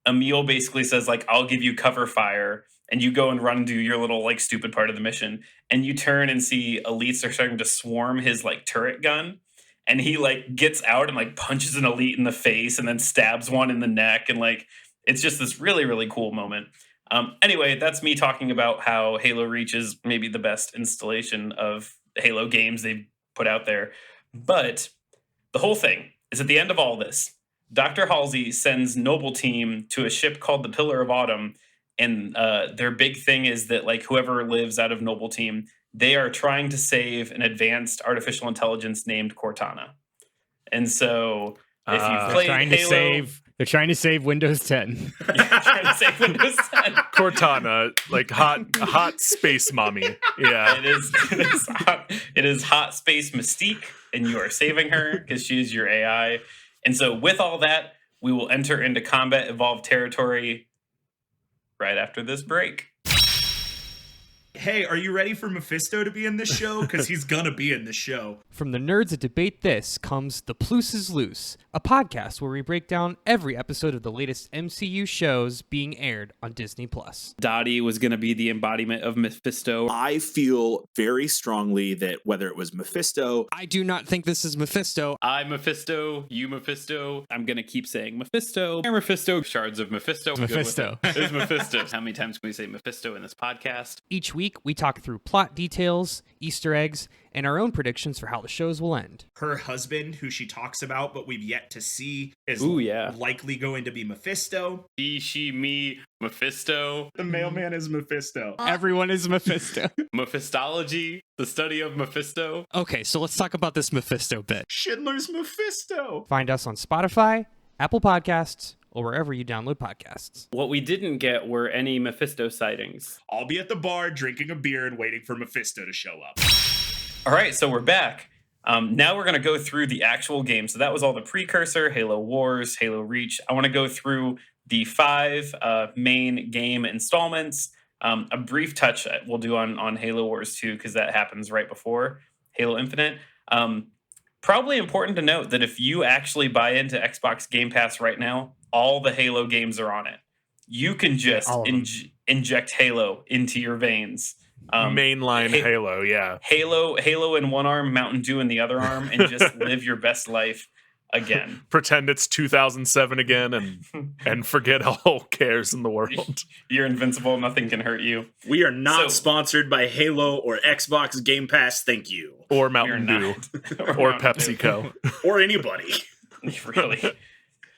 Emil basically says like, I'll give you cover fire. And you go and run and do your little like stupid part of the mission. And you turn and see elites are starting to swarm his like turret gun. And he like gets out and like punches an elite in the face and then stabs one in the neck. And like, it's just this really, really cool moment. Anyway, that's me talking about how Halo Reach is maybe the best installation of Halo games they've put out there. But the whole thing is at the end of all this, Dr. Halsey sends Noble Team to a ship called the Pillar of Autumn. And their big thing is that like whoever lives out of Noble Team they are trying to save an advanced artificial intelligence named Cortana. And so if you've They're played trying Halo, they're trying to save Windows 10. you're trying to save Windows 10. Cortana, like hot space mommy. Yeah. It is hot space Mystique, and you are saving her because she is your AI. And so with all that, we will enter into combat evolved territory right after this break. Hey, are you ready for Mephisto to be in this show? Because he's gonna be in this show. From the nerds that debate this comes The Plus is Loose, a podcast where we break down every episode of the latest MCU shows being aired on Disney+. Dottie was going to be the embodiment of Mephisto. I feel very strongly that whether it was Mephisto, I do not think this is Mephisto. I Mephisto, you Mephisto. I'm going to keep saying Mephisto. Mephisto, shards of Mephisto. Mephisto. It's Mephisto. How many times can we say Mephisto in this podcast? Each week, we talk through plot details, Easter eggs, and our own predictions for how the shows will end. Her husband, who she talks about but we've yet to see, is Ooh, yeah. likely going to be Mephisto. He, she, me, Mephisto. The mailman is Mephisto. Everyone is Mephisto. Mephistology, the study of Mephisto. Okay, so let's talk about this Mephisto bit. Schindler's Mephisto. Find us on Spotify, Apple Podcasts, or wherever you download podcasts. What we didn't get were any Mephisto sightings. I'll be at the bar drinking a beer and waiting for Mephisto to show up. All right, so we're back. Now we're going to go through the actual game. So that was all the precursor, Halo Wars, Halo Reach. I want to go through the 5 main game installments. A brief touch we'll do on Halo Wars 2 because that happens right before Halo Infinite. Probably important to note that if you actually buy into Xbox Game Pass right now, all the Halo games are on it. You can just inject Halo into your veins. Mainline Halo, yeah. Halo in one arm, Mountain Dew in the other arm, and just live your best life again. Pretend it's 2007 again and forget all cares in the world. You're invincible. Nothing can hurt you. We are not sponsored by Halo or Xbox Game Pass. Thank you. Or Mountain Dew. Or PepsiCo. Or anybody. Really.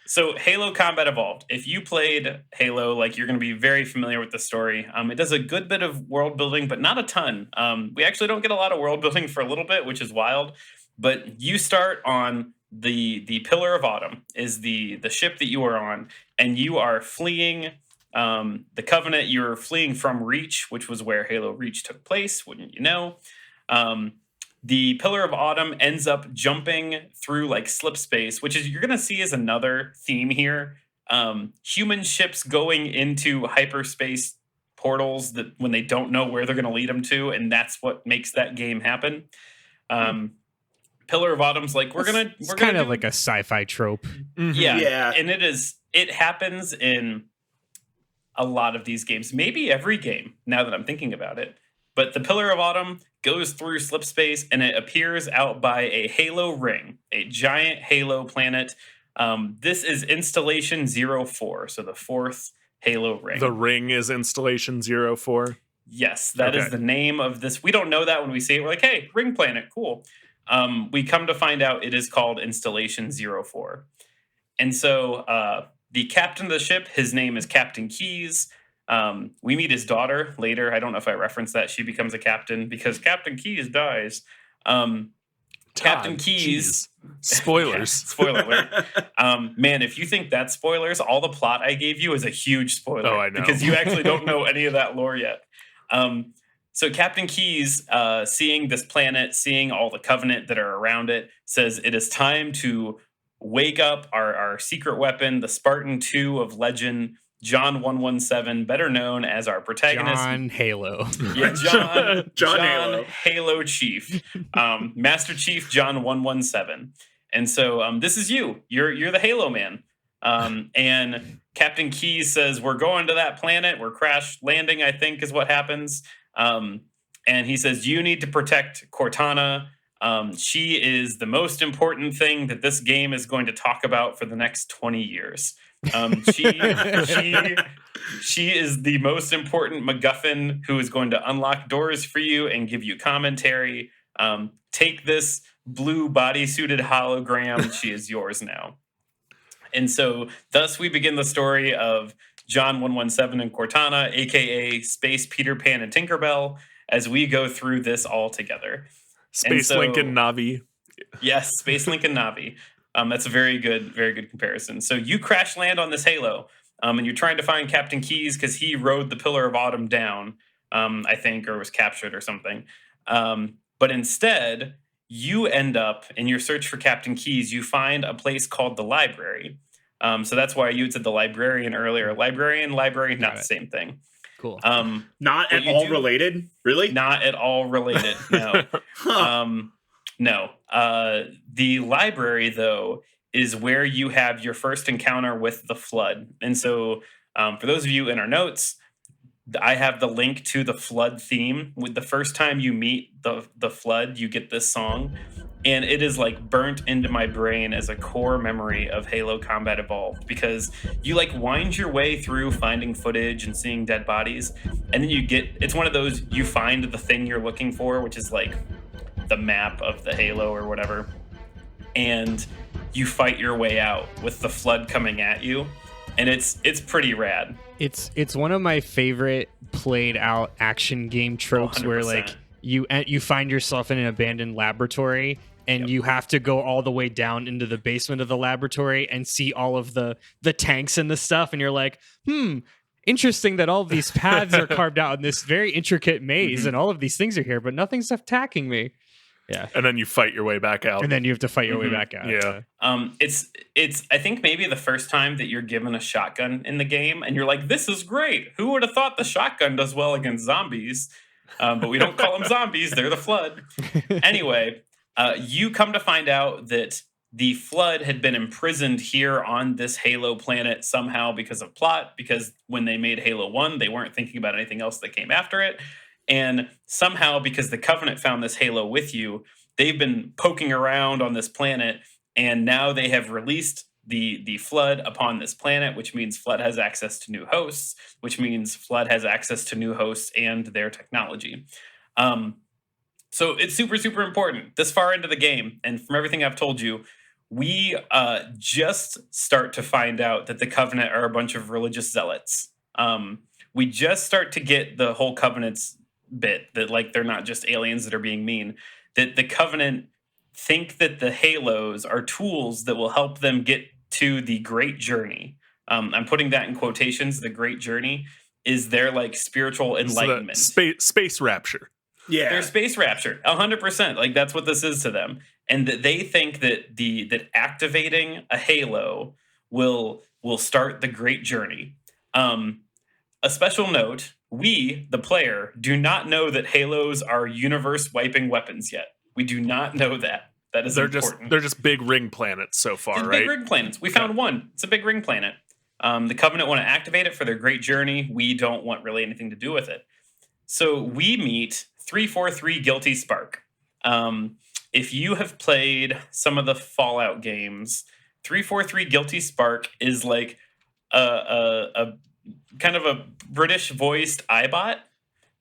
So Halo Combat Evolved. If you played Halo, like, you're going to be very familiar with the story. It does a good bit of world building, but not a ton. We actually don't get a lot of world building for a little bit, which is wild. But you start on the Pillar of Autumn is the ship that you are on, and you are fleeing the Covenant. You're fleeing from Reach, which was where Halo Reach took place, wouldn't you know? The Pillar of Autumn ends up jumping through like slip space, which is you're going to see as another theme here. Human ships going into hyperspace portals that when they don't know where they're going to lead them to, and that's what makes that game happen. Pillar of Autumn's like we're kind of like a sci-fi trope. Yeah, and it happens in a lot of these games, maybe every game. Now that I'm thinking about it, but the Pillar of Autumn goes through slip space and it appears out by a Halo ring, a giant Halo planet. This is Installation 04, so the 4th Halo ring. The ring is Installation 04? Yes, that is the name of this. We don't know that when we see it. We're like, hey, ring planet, cool. We come to find out it is called Installation 04. And so the captain of the ship, his name is Captain Keyes. We meet his daughter later. I don't know if I referenced that. She becomes a captain because Captain Keyes dies. Captain Keyes. Spoilers. Spoiler alert. Man, if you think that's spoilers, all the plot I gave you is a huge spoiler. Oh, I know. Because you actually don't know any of that lore yet. So Captain Keyes, seeing this planet, seeing all the Covenant that are around it, says it is time to wake up our secret weapon, the Spartan II of legend, John 117, better known as our protagonist. John Halo. Yeah, John Halo Chief. Master Chief John 117. And so this is you. You're the Halo man. And Captain Keyes says, we're going to that planet. We're crash landing, I think, is what happens. And he says, you need to protect Cortana. She is the most important thing that this game is going to talk about for the next 20 years. She is the most important MacGuffin who is going to unlock doors for you and give you commentary. Take this blue bodysuited hologram. She is yours now. And so thus we begin the story of John 117 and Cortana, aka Space Peter Pan and Tinkerbell, as we go through this all together. Space Link and Navi. Yes, Space Link and Navi. That's a very good comparison. So you crash land on this Halo, and you're trying to find Captain Keyes because he rode the Pillar of Autumn down, I think, or was captured or something. But instead, you end up in your search for Captain Keyes. You find a place called the library. So that's why you had said the librarian earlier. Librarian, library, not the same thing. Cool. Not at all related, really. Not at all related. No. No. The library, though, is where you have your first encounter with the Flood. And so, for those of you in our notes, I have the link to the Flood theme. With the first time you meet the Flood, you get this song. And it is like burnt into my brain as a core memory of Halo Combat Evolved, because you like wind your way through finding footage and seeing dead bodies. And then it's one of those, you find the thing you're looking for, which is like the map of the Halo or whatever. And you fight your way out with the Flood coming at you. And it's pretty rad. It's one of my favorite played out action game tropes 100%. where like you find yourself in an abandoned laboratory and you have to go all the way down into the basement of the laboratory and see all of the tanks and the stuff, and you're like, interesting that all of these paths are carved out in this very intricate maze and all of these things are here, but nothing's attacking me. Yeah. And then you fight your way back out. And then you have to fight your way back out. Yeah. It's I think maybe the first time that you're given a shotgun in the game and you're like, this is great. Who would have thought the shotgun does well against zombies? But we don't call them zombies. They're the Flood. Anyway, you come to find out that the Flood had been imprisoned here on this Halo planet somehow because of plot, because when they made Halo 1, they weren't thinking about anything else that came after it. And somehow, because the Covenant found this Halo with you, they've been poking around on this planet, and now they have released the Flood upon this planet, which means Flood has access to new hosts, which means Flood has access to new hosts and their technology. So it's super, super important this far into the game. And from everything I've told you, we just start to find out that the Covenant are a bunch of religious zealots. We just start to get the whole Covenant's bit that like they're not just aliens that are being mean, that the Covenant think that the Halos are tools that will help them get to the great journey. I'm putting that in quotations. The great journey is their like spiritual enlightenment. Space rapture. Yeah. Their space rapture, 100%. Like that's what this is to them. And that they think that that activating a Halo will start the great journey. A special note, we, the player, do not know that Halos are universe-wiping weapons yet. We do not know that. That is important. They're just big ring planets so far, Just right? big ring planets. We found one. It's a big ring planet. The Covenant want to activate it for their great journey. We don't want really anything to do with it. So we meet 343 Guilty Spark. If you have played some of the Fallout games, 343 Guilty Spark is like a kind of a British voiced iBot.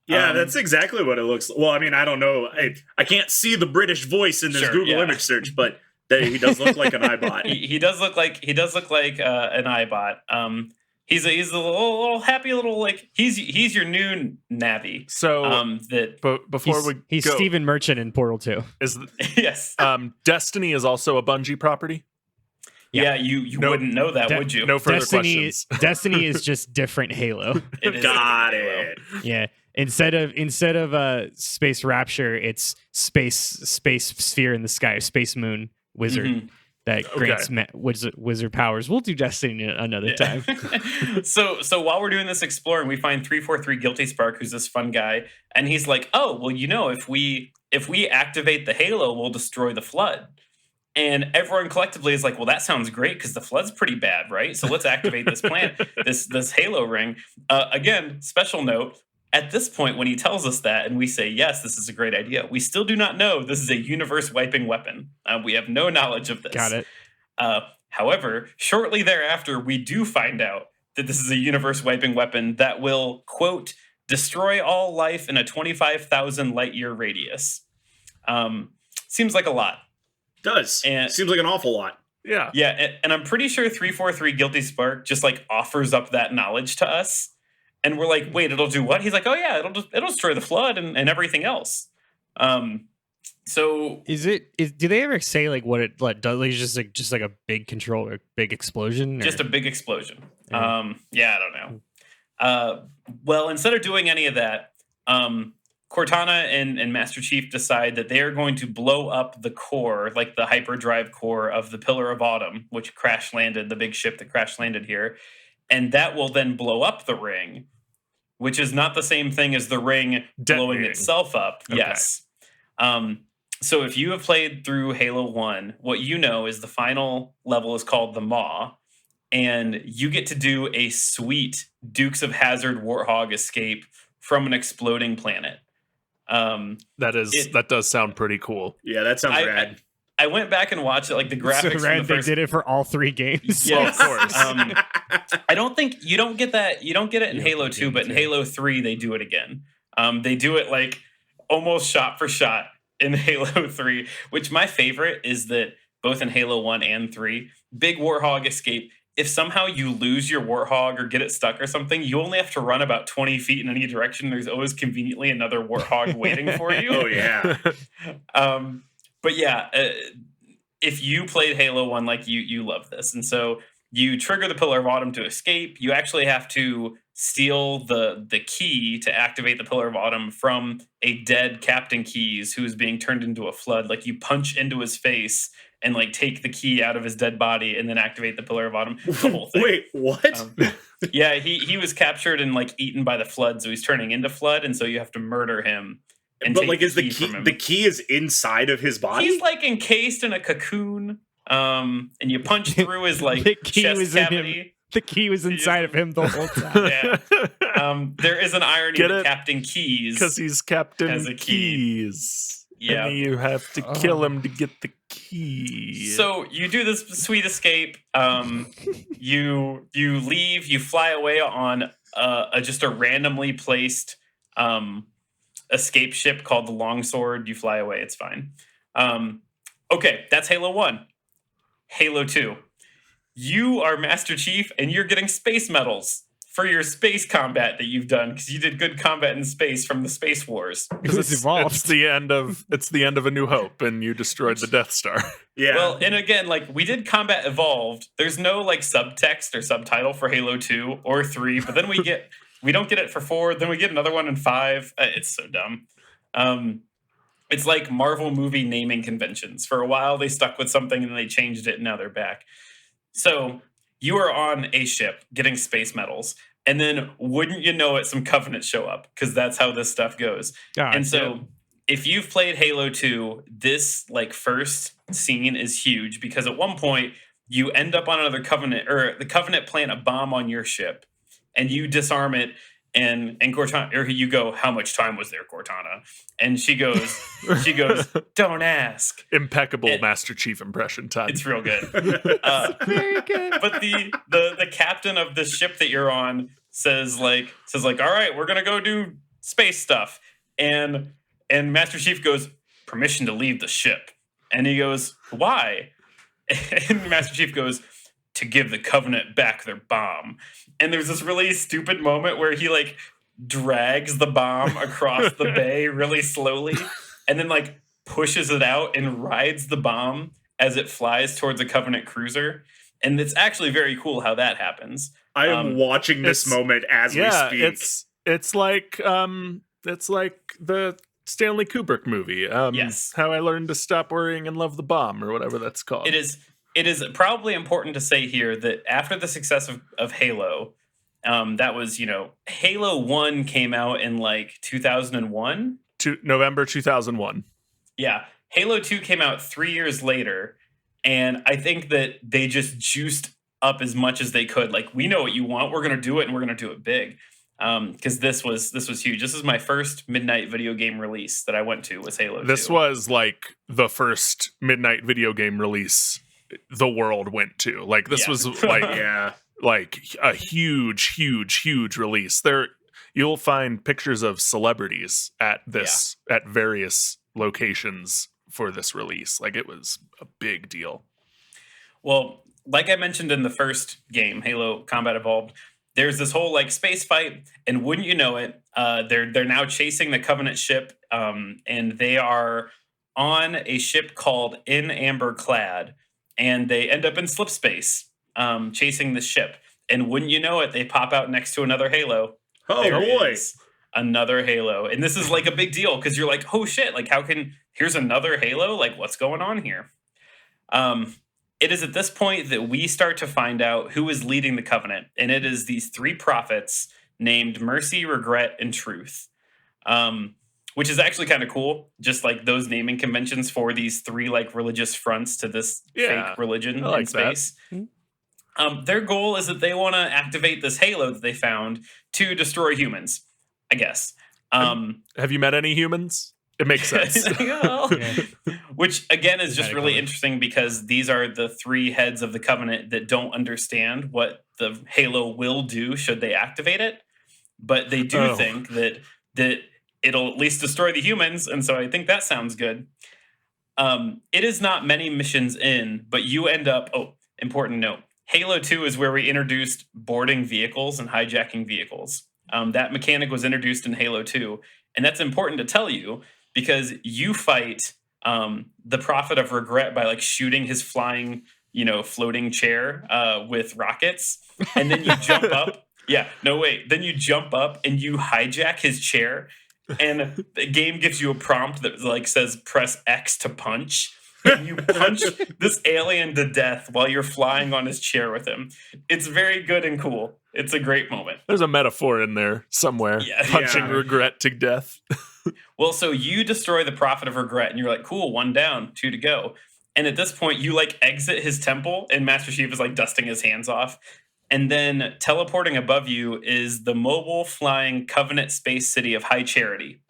Yeah, that's exactly what it looks like. Well, I mean, I don't know. I can't see the British voice in this Google image search, but he does look like an iBot. He does look like an iBot. He's a little happy little like he's your new Navi. So before he's go, Stephen Merchant in Portal 2. Yes. Destiny is also a Bungie property. Yeah, you wouldn't know that, would you? No further questions. Destiny is just different Halo. Got it. Yeah. Instead of space rapture, it's space sphere in the sky, space moon wizard that grants wizard powers. We'll do Destiny another time. So while we're doing this exploring, we find 343 Guilty Spark, who's this fun guy, and he's like, "Oh, well, if we activate the Halo, we'll destroy the Flood." And everyone collectively is like, well, that sounds great because the Flood's pretty bad, right? So let's activate this planet, this Halo ring. Again, special note, at this point, when he tells us that and we say, yes, this is a great idea, we still do not know this is a universe-wiping weapon. We have no knowledge of this. Got it. However, shortly thereafter, we do find out that this is a universe-wiping weapon that will, quote, destroy all life in a 25,000 light-year radius. Seems like a lot. Does. And seems like an awful lot. Yeah. Yeah, and I'm pretty sure 343 Guilty Spark just like offers up that knowledge to us. And we're like, wait, it'll do what? He's like, oh yeah, it'll destroy the flood and everything else. So do they ever say like what it does? Like just like a big control or big explosion? just a big explosion. Yeah. Yeah, I don't know. Well, instead of doing any of that, Cortana and Master Chief decide that they are going to blow up the core, like the hyperdrive core of the Pillar of Autumn, which crash landed, the big ship that crash landed here. And that will then blow up the ring, which is not the same thing as the ring blowing Detonating. itself up. Okay. Yes. So if you have played through Halo 1, what you know is the final level is called the Maw, and you get to do a sweet Dukes of Hazzard Warthog escape from an exploding planet. That does sound pretty cool. Yeah, that sounds rad. I went back and watched it, like the graphics. So rad, from the first, they did it for all 3 games. Yes. Well, of course. I don't think you don't get that. You don't get it in You Halo don't 2, get but it in in Halo 3 they do it again. They do it like almost shot for shot in Halo 3, which my favorite is that both in Halo 1 and 3, big Warthog escape. If somehow you lose your Warthog or get it stuck or something, you only have to run about 20 feet in any direction. There's always conveniently another Warthog waiting for you. Oh yeah. But yeah, if you played Halo 1, like you love this. And so you trigger the Pillar of Autumn to escape. You actually have to steal the key to activate the Pillar of Autumn from a dead Captain Keyes who's being turned into a flood. Like you punch into his face and like take the key out of his dead body and then activate the Pillar of Autumn. The whole thing. Wait, what? Yeah, he was captured and like eaten by the flood, so he's turning into flood, and so you have to murder him. And But take like, is the from key him. the key is inside of his body? He's like encased in a cocoon, and you punch through his like The key chest was in him. cavity. The key was inside of him the whole time. Yeah. There is an irony Get that it? Captain Keyes Because he's Captain Has a key. Keys. Yeah. And you have to kill him to get the key. So you do this sweet escape. You leave. You fly away on just a randomly placed escape ship called the Longsword. You fly away. It's fine. Okay, that's Halo 1. Halo 2. You are Master Chief, and you're getting space medals for your space combat that you've done because you did good combat in space from the Space Wars. It was evolved. It's the end of A New Hope, and you destroyed the Death Star. Yeah. Well, and again, like we did Combat Evolved. There's no like subtext or subtitle for Halo 2 or 3, but then we don't get it for 4, then we get another one in 5. It's so dumb. It's like Marvel movie naming conventions. For a while they stuck with something and then they changed it and now they're back. So you are on a ship getting space medals, and then wouldn't you know it, some Covenants show up because that's how this stuff goes. And so if you've played Halo 2, this like first scene is huge because at one point you end up on another Covenant, or the Covenant plant a bomb on your ship and you disarm it, and Cortana, or you go, how much time was there, Cortana? And she goes, don't ask. Impeccable Master Chief impression, Todd. It's real good. Very good. But the captain of the ship that you're on says like, all right, we're gonna go do space stuff. And Master Chief goes, permission to leave the ship. And he goes, why? And Master Chief goes, to give the Covenant back their bomb. And there's this really stupid moment where he like drags the bomb across the bay really slowly and then like pushes it out and rides the bomb as it flies towards a Covenant cruiser. And it's actually very cool how that happens. I am watching this moment as we speak. It's like the Stanley Kubrick movie. Yes. How I Learned to Stop Worrying and Love the Bomb, or whatever that's called. It is probably important to say here that after the success of Halo, that was, Halo 1 came out in like 2001. November 2001. Yeah. Halo 2 came out 3 years later. And I think that they just juiced up as much as they could. Like, we know what you want. We're going to do it, and we're going to do it big. Because this was huge. This is my first midnight video game release that I went to, was Halo 2. This was like the first midnight video game release the world went to. Like, this was like like a huge release. There you'll find pictures of celebrities at various locations for this release. Like, it was a big deal. Well, like I mentioned in the first game, Halo Combat Evolved, there's this whole like space fight, and wouldn't you know it, they're now chasing the Covenant ship, and they are on a ship called In Amber Clad, and they end up in slip space, chasing the ship. And wouldn't you know it, they pop out next to another Halo. Oh There boy. is another Halo, and this is like a big deal because you're like, oh shit, like here's another Halo, like what's going on here? It is at this point that we start to find out who is leading the Covenant, and it is these three prophets named Mercy, Regret, and Truth, which is actually kind of cool. Just like those naming conventions for these three like religious fronts to this fake religion in space. Their goal is that they want to activate this Halo that they found to destroy humans, I guess. Have you met any humans? It makes sense. Which again is just really interesting because these are the three heads of the Covenant that don't understand what the Halo will do should they activate it, but they do think that it'll at least destroy the humans, and so I think that sounds good. It is not many missions in, but you end up. Oh, important note: Halo 2 is where we introduced boarding vehicles and hijacking vehicles. That mechanic was introduced in Halo 2, and that's important to tell you because you fight the Prophet of Regret by like shooting his flying, floating chair with rockets, and then you jump up. Yeah, no wait. Then you jump up and you hijack his chair, and the game gives you a prompt that like says press X to punch. And you punch this alien to death while you're flying on his chair with him. It's very good and cool. It's a great moment. There's a metaphor in there somewhere. Yeah. Punching regret to death. Well, so you destroy the Prophet of Regret, and you're like, cool, 1 down, 2 to go. And at this point, you like exit his temple, and Master Chief is like dusting his hands off. And then teleporting above you is the mobile flying Covenant space city of High Charity.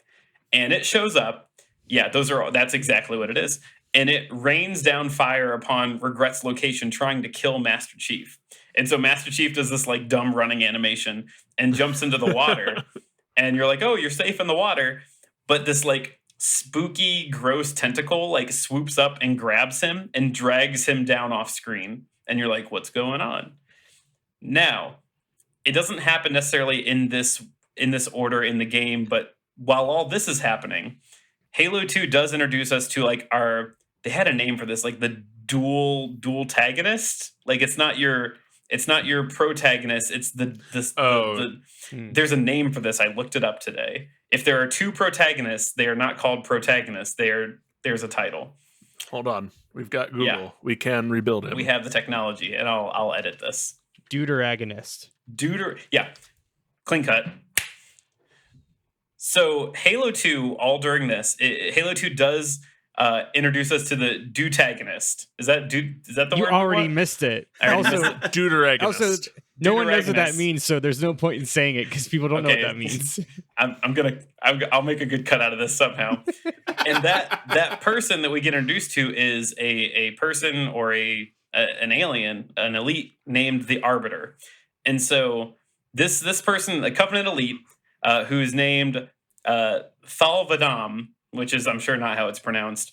And it shows up. Yeah, that's exactly what it is. And it rains down fire upon Regret's location, trying to kill Master Chief. And so Master Chief does this like dumb running animation and jumps into the water. And you're like, oh, you're safe in the water. But this like spooky, gross tentacle like swoops up and grabs him and drags him down off screen. And you're like, what's going on? Now, it doesn't happen necessarily in this order in the game, but while all this is happening, Halo 2 does introduce us to like they had a name for this, like the dual tagonist. Like it's not your protagonist, it's there's a name for this. I looked it up today. If there are two protagonists, they are not called protagonists. There's a title. Hold on. We've got Google. Yeah. We can rebuild it. We have the technology, and I'll edit this. Deuteragonist. Yeah. Clean cut. So Halo 2, all during this, Halo 2 does introduce us to the deutagonist. Is that the You word? already missed it. Deuteragonist. Also, no one knows what that means, so there's no point in saying it because people don't know what that means. I'll make a good cut out of this somehow. And that person that we get introduced to is a person or an alien, an elite named the Arbiter. And so this person, a Covenant elite, who's named Thalvadam, which is I'm sure not how it's pronounced.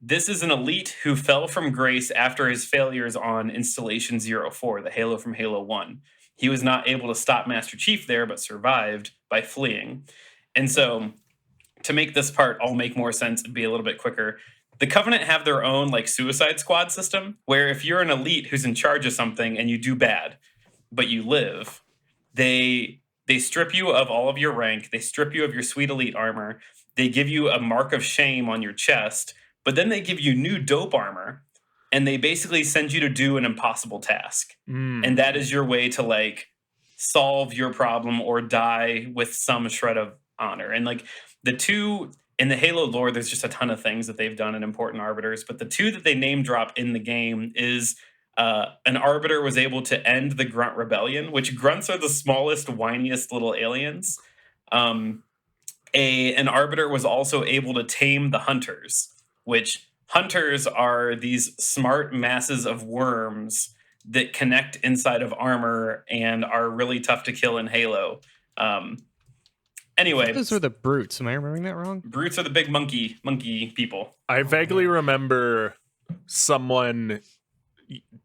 This is an elite who fell from grace after his failures on Installation 04, the Halo from Halo 1. He was not able to stop Master Chief there, but survived by fleeing. And so, to make this part all make more sense and be a little bit quicker, the Covenant have their own like suicide squad system, where if you're an elite who's in charge of something and you do bad, but you live, they strip you of all of your rank, they strip you of your sweet elite armor, they give you a mark of shame on your chest, but then they give you new dope armor, and they basically send you to do an impossible task. And that is your way to like solve your problem or die with some shred of honor. And like the two in the Halo lore, there's just a ton of things that they've done in important arbiters, but the two that they name drop in the game is an arbiter was able to end the Grunt Rebellion, which grunts are the smallest, whiniest little aliens. An arbiter was also able to tame the hunters, which hunters are these smart masses of worms that connect inside of armor and are really tough to kill in Halo. Anyway, those are the brutes. Am I remembering that wrong? Brutes are the big monkey people. I vaguely remember someone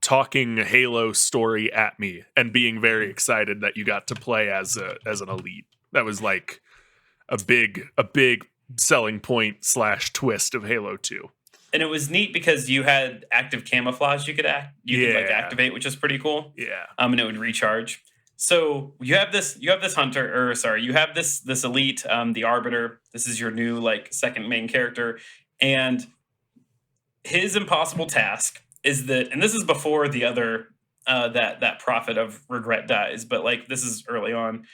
talking Halo story at me and being very excited that you got to play as an elite. That was like a big selling point / twist of Halo 2. And it was neat because you had active camouflage you could could like activate, which is pretty cool. Yeah. And it would recharge. So you have this hunter, or sorry, you have this elite, the Arbiter. This is your new like second main character, and his impossible task is that, and this is before the other that prophet of regret dies, but like this is early on.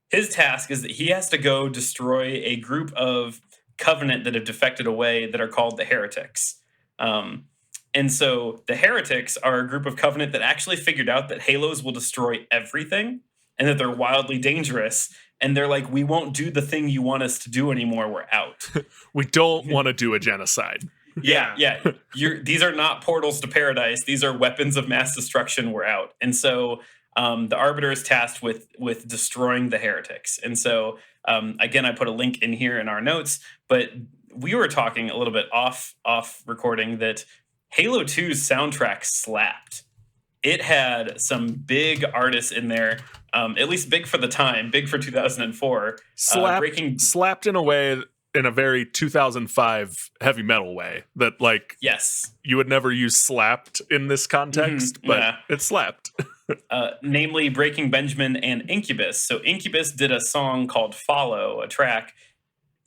His task is that he has to go destroy a group of Covenant that have defected away that are called the Heretics. And so the Heretics are a group of Covenant that actually figured out that Halos will destroy everything and that they're wildly dangerous. And they're like, we won't do the thing you want us to do anymore. We're out. We don't want to do a genocide. Yeah. These are not portals to paradise. These are weapons of mass destruction. We're out. And so the Arbiter is tasked with destroying the Heretics. And so, again, I put a link in here in our notes, but we were talking a little bit off recording that Halo 2's soundtrack slapped. It had some big artists in there, at least big for the time, big for 2004. Slapped in a way, in a very 2005 heavy metal way that like, yes, you would never use slapped in this context, but it slapped. Namely Breaking Benjamin and Incubus. So Incubus did a song called Follow, a track.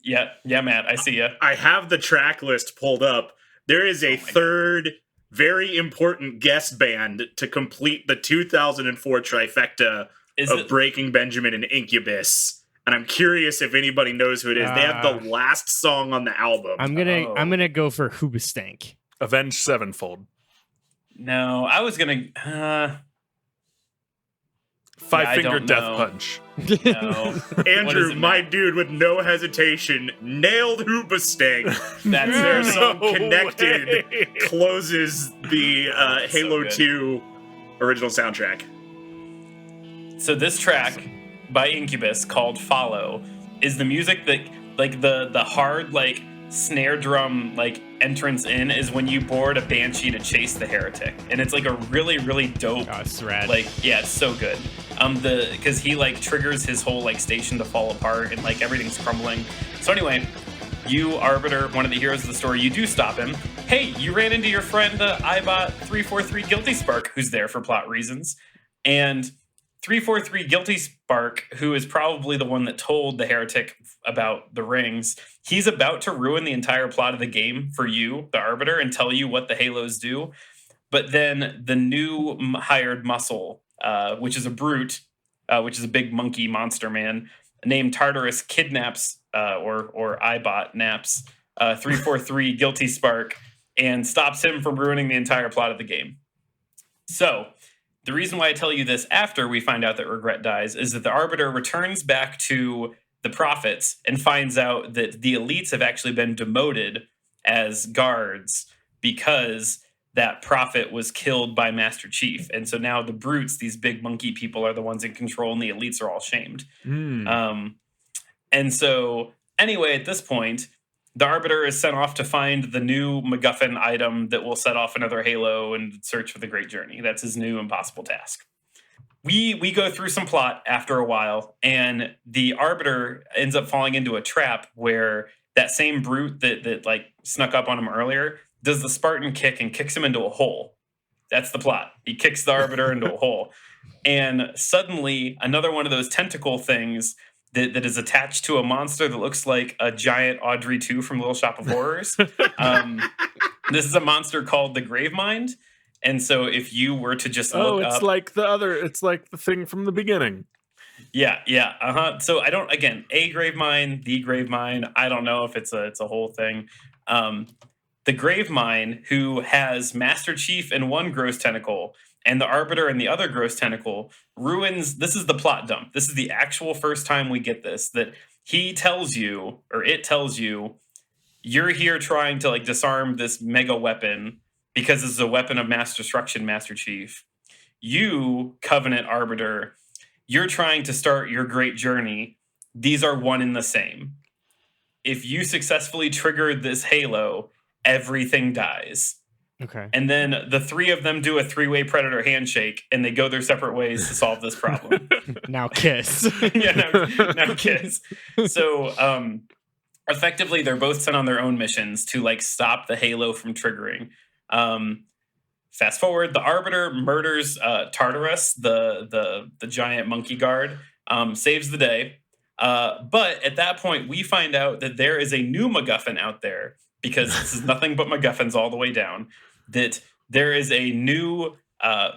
Yeah, Matt, I see you. I have the track list pulled up. There is a third very important guest band to complete the 2004 trifecta of Breaking Benjamin and Incubus. And I'm curious if anybody knows who it is. They have the last song on the album. I'm gonna go for Hoobastank. Avenged Sevenfold. No, I was gonna Five Finger Death Punch. No. Andrew, my dude, with no hesitation, nailed Hoobastank. That's their song Connected closes the Halo 2 original soundtrack. So this track by Incubus called Follow is the music that like the hard like snare drum like entrance in is when you board a banshee to chase the heretic, and it's like a really really dope. Oh, it's rad. Like yeah, it's so good. Because he like triggers his whole like station to fall apart and like everything's crumbling. So anyway, you Arbiter, one of the heroes of the story, you do stop him. Hey, you ran into your friend Ibot 343 Guilty Spark, who's there for plot reasons, and 343 Guilty Spark, who is probably the one that told the heretic about the rings, he's about to ruin the entire plot of the game for you, the Arbiter, and tell you what the Halos do. But then the new hired muscle, which is a brute, which is a big monkey monster man, named Tartarus, kidnaps, or Ibot naps, 343 Guilty Spark, and stops him from ruining the entire plot of the game. So the reason why I tell you this after we find out that Regret dies is that the Arbiter returns back to the Prophets and finds out that the elites have actually been demoted as guards because that Prophet was killed by Master Chief. And so now the brutes, these big monkey people, are the ones in control and the elites are all shamed. And so anyway, at this point, the Arbiter is sent off to find the new MacGuffin item that will set off another Halo and search for the Great Journey. That's his new impossible task. We go through some plot after a while, and the Arbiter ends up falling into a trap where that same brute that like snuck up on him earlier does the Spartan kick and kicks him into a hole. That's the plot. He kicks the Arbiter into a hole. And suddenly another one of those tentacle things that is attached to a monster that looks like a giant Audrey 2 from Little Shop of Horrors. This is a monster called the Gravemind. And so if you were to just look it's up... it's like the thing from the beginning. Yeah. So I don't, again, a Gravemind, the Gravemind, I don't know if it's a whole thing. The Gravemind, who has Master Chief in one gross tentacle and the Arbiter in the other gross tentacle, ruins... This is the plot dump. This is the actual first time we get this, that he tells you, or it tells you, you're here trying to like disarm this mega weapon because this is a weapon of mass destruction, Master Chief. You, Covenant Arbiter, you're trying to start your great journey. These are one and the same. If you successfully trigger this Halo, everything dies. Okay. And then the three of them do a three-way Predator handshake, and they go their separate ways to solve this problem. Now kiss. Now kiss. So effectively, they're both sent on their own missions to like stop the Halo from triggering. Fast forward, the Arbiter murders Tartarus, the giant monkey guard, saves the day. But at that point, we find out that there is a new MacGuffin out there, because this is nothing but MacGuffins all the way down, that there is a new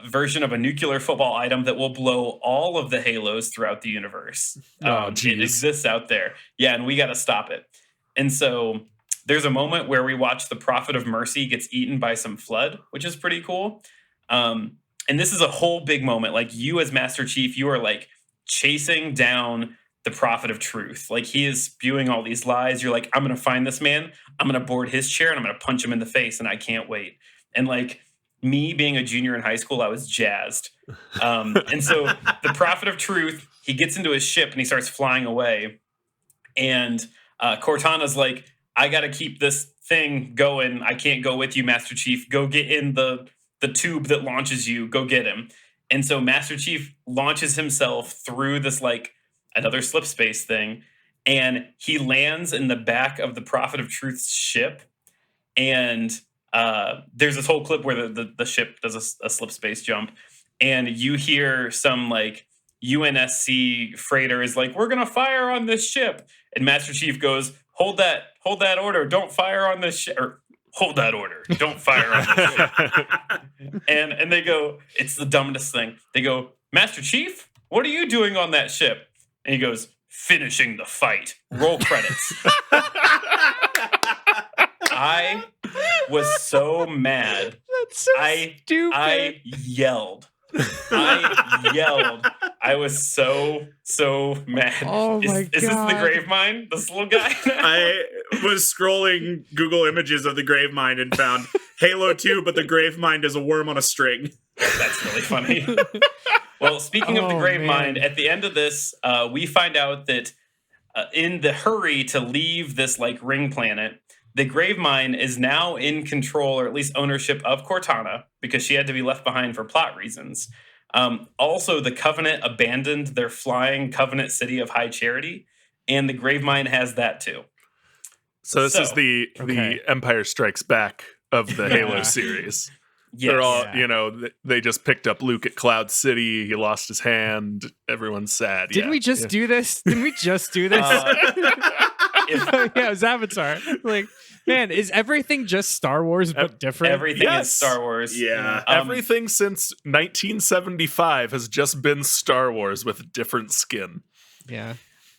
version of a nuclear football item that will blow all of the Halos throughout the universe. It exists out there. Yeah, and we got to stop it. And so there's a moment where we watch the Prophet of Mercy gets eaten by some flood, which is pretty cool. And this is a whole big moment. Like, you as Master Chief, you are like chasing down the Prophet of Truth. Like, he is spewing all these lies. You're like, I'm going to find this man. I'm going to board his chair and I'm going to punch him in the face. And I can't wait. And like, me being a junior in high school, I was jazzed. And so the Prophet of Truth, he gets into his ship and he starts flying away. And Cortana's like, I got to keep this thing going. I can't go with you, Master Chief. Go get in the tube that launches you. Go get him. And so Master Chief launches himself through this like another slip space thing, and he lands in the back of the Prophet of Truth's ship. And there's this whole clip where the ship does a slip space jump, and you hear some like UNSC freighter is like, we're gonna fire on this ship, and Master Chief goes, hold that order, don't fire on this ship, or hold that order, don't fire on this ship. And they go, it's the dumbest thing. They go, Master Chief, what are you doing on that ship? And he goes, finishing the fight. Roll credits. I was so mad. That's so stupid. I yelled. I was so mad. Oh my God. Is this the grave mine? This little guy? I was scrolling Google images of the grave mine and found Halo 2, but the grave mine is a worm on a string. That's really funny. Well, speaking of the grave mine, at the end of this, we find out that in the hurry to leave this like ring planet, the grave mine is now in control, or at least ownership, of Cortana, because she had to be left behind for plot reasons. Also, the Covenant abandoned their flying Covenant city of High Charity, and the grave mine has that too. So this is the Empire Strikes Back of the Halo series. Yes. They're all, they just picked up Luke at Cloud City. He lost his hand. Everyone's sad. Didn't we just do this? Didn't we just do this? Yeah, it was Avatar. Like, man, is everything just Star Wars but different? Everything is Star Wars. Yeah. Everything since 1975 has just been Star Wars with different skin. Yeah.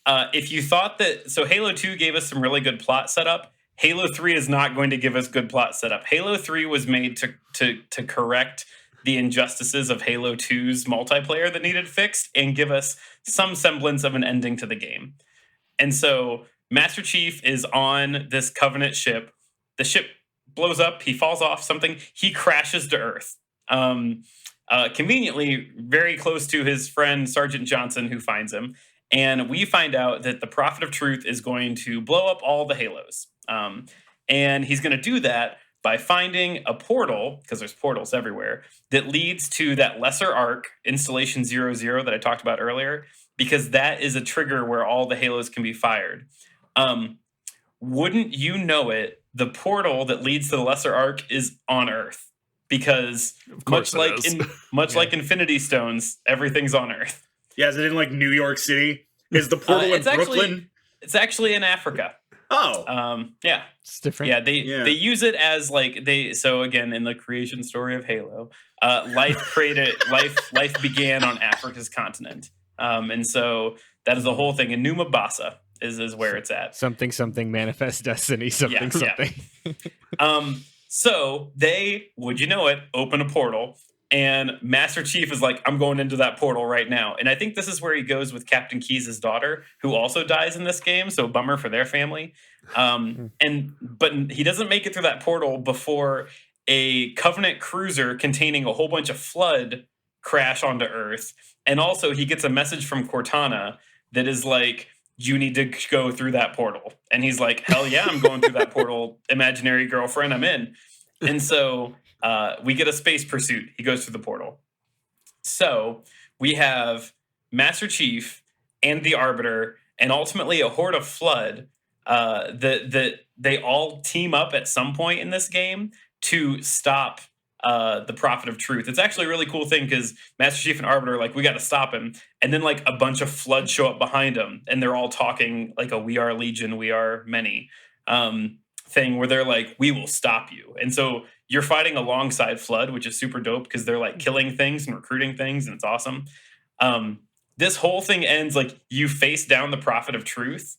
If you thought that, so Halo 2 gave us some really good plot setup, Halo 3 is not going to give us good plot setup. Halo 3 was made to correct the injustices of Halo 2's multiplayer that needed fixed and give us some semblance of an ending to the game. And so Master Chief is on this Covenant ship. The ship blows up. He falls off something. He crashes to Earth. Conveniently, very close to his friend Sergeant Johnson, who finds him. And we find out that the Prophet of Truth is going to blow up all the Halos. And he's going to do that by finding a portal, because there's portals everywhere, that leads to that lesser arc, Installation 00, that I talked about earlier, because that is a trigger where all the Halos can be fired. Wouldn't you know it, the portal that leads to the lesser arc is on Earth. Because much like Infinity Stones, everything's on Earth. Yeah, is it in like New York City? Is the portal in Brooklyn? It's actually in Africa. Oh. Yeah. It's different. Yeah, they use it as like so again, in the creation story of Halo, life began on Africa's continent. And so that is the whole thing. And Numabasa is where it's at. Something manifest destiny, something. So they, would you know it, open a portal, and Master Chief is like, I'm going into that portal right now. And I think this is where he goes with Captain Keyes' daughter, who also dies in this game, so bummer for their family. But he doesn't make it through that portal before a Covenant cruiser containing a whole bunch of flood crash onto Earth. And also he gets a message from Cortana that is like, you need to go through that portal. And he's like, hell yeah, I'm going through that portal. Imaginary girlfriend, I'm in. And so we get a space pursuit. He goes through the portal. So we have Master Chief and the Arbiter, and ultimately a horde of Flood. That they all team up at some point in this game to stop the Prophet of Truth. It's actually a really cool thing because Master Chief and Arbiter are like, we got to stop him, and then like a bunch of Flood show up behind him, and they're all talking like a "We are Legion, we are many" thing, where they're like, "We will stop you." And so you're fighting alongside Flood, which is super dope because they're like killing things and recruiting things, and it's awesome. This whole thing ends like you face down the Prophet of Truth,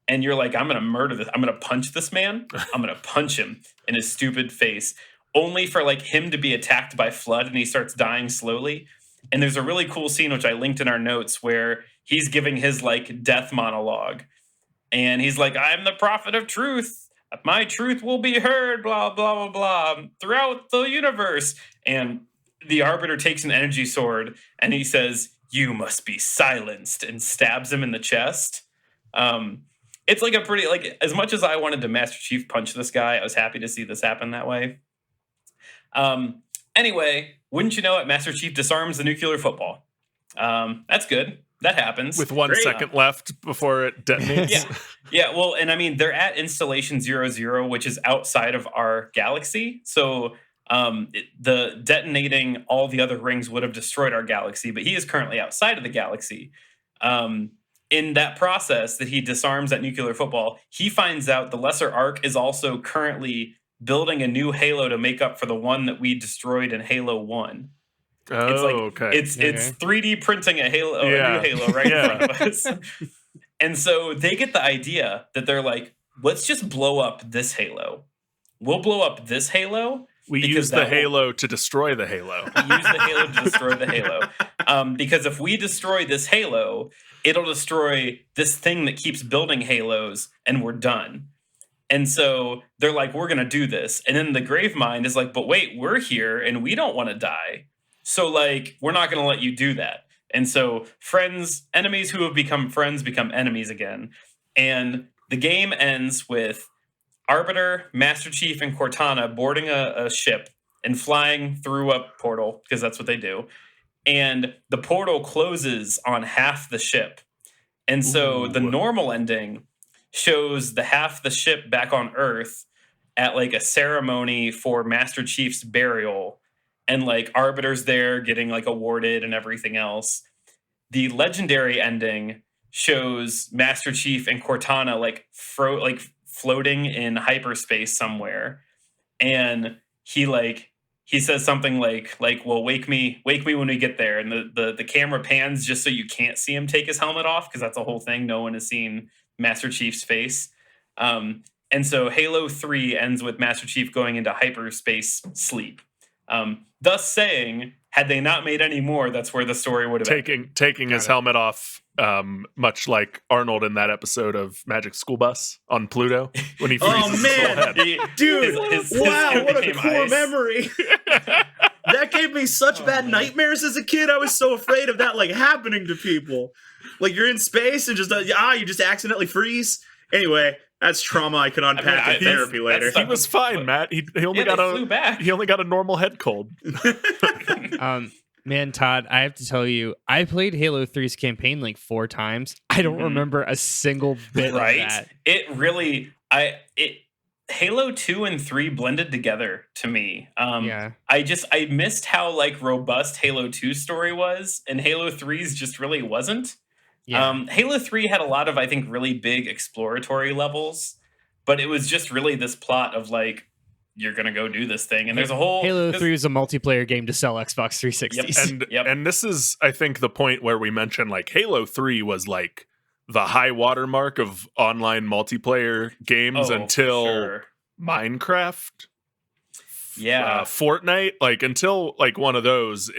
and you're like, I'm going to murder this. I'm going to punch this man. I'm going to punch him in his stupid face, only for like him to be attacked by Flood, and he starts dying slowly. And there's a really cool scene, which I linked in our notes, where he's giving his like death monologue. And he's like, I'm the Prophet of Truth. My truth will be heard, blah, blah, blah, blah, throughout the universe. And the Arbiter takes an energy sword and he says, you must be silenced, and stabs him in the chest. It's like a pretty, like, as much as I wanted to Master Chief punch this guy, I was happy to see this happen that way. Anyway, wouldn't you know it, Master Chief disarms the nuclear football. That's good. That happens. With 1 second left before it detonates. Yeah, well, and I mean, they're at Installation 00, which is outside of our galaxy. So the detonating all the other rings would have destroyed our galaxy, but he is currently outside of the galaxy. In that process that he disarms that nuclear football, he finds out the Lesser Ark is also currently building a new Halo to make up for the one that we destroyed in Halo 1. It's like, okay. It's 3D printing a Halo, a new Halo right in front of us. And so they get the idea that they're like, let's just blow up this Halo. We'll blow up this Halo. We use the Halo to destroy the Halo. We use the Halo to destroy the Halo. Because if we destroy this Halo, it'll destroy this thing that keeps building Halos, and we're done. And so they're like, we're going to do this. And then the Gravemind is like, but wait, we're here and we don't want to die. So, like, we're not going to let you do that. And so enemies who have become friends become enemies again. And the game ends with Arbiter, Master Chief, and Cortana boarding a ship and flying through a portal, because that's what they do. And the portal closes on half the ship. And so the normal ending shows the half the ship back on Earth at like a ceremony for Master Chief's burial. And like Arbiter's there getting like awarded and everything else. The legendary ending shows Master Chief and Cortana like floating in hyperspace somewhere. And he says something like, well, wake me when we get there. And the camera pans just so you can't see him take his helmet off, because that's a whole thing. No one has seen Master Chief's face. And so Halo 3 ends with Master Chief going into hyperspace sleep. Thus saying, had they not made any more, that's where the story would have taking his helmet off, much like Arnold in that episode of Magic School Bus on Pluto when he freezes his whole head. Dude, wow, what a cool ice. memory. That gave me such bad nightmares as a kid. I was so afraid of that like happening to people. Like you're in space and just you just accidentally freeze. Anyway, that's trauma I could unpack in therapy later. He was fine, Matt. He only got a normal head cold. Man, Todd, I have to tell you, I played Halo 3's campaign like 4 times. I don't remember a single bit of that. It really, Halo 2 and 3 blended together to me. I missed how like robust Halo 2's story was, and Halo 3's just really wasn't. Yeah. Halo 3 had a lot of, I think, really big exploratory levels, but it was just really this plot of like, you're going to go do this thing. And there's a whole... Halo 3 is a multiplayer game to sell Xbox 360s. And this is, I think, the point where we mentioned like Halo 3 was like the high watermark of online multiplayer games until Minecraft. Yeah. Fortnite, like until like one of those,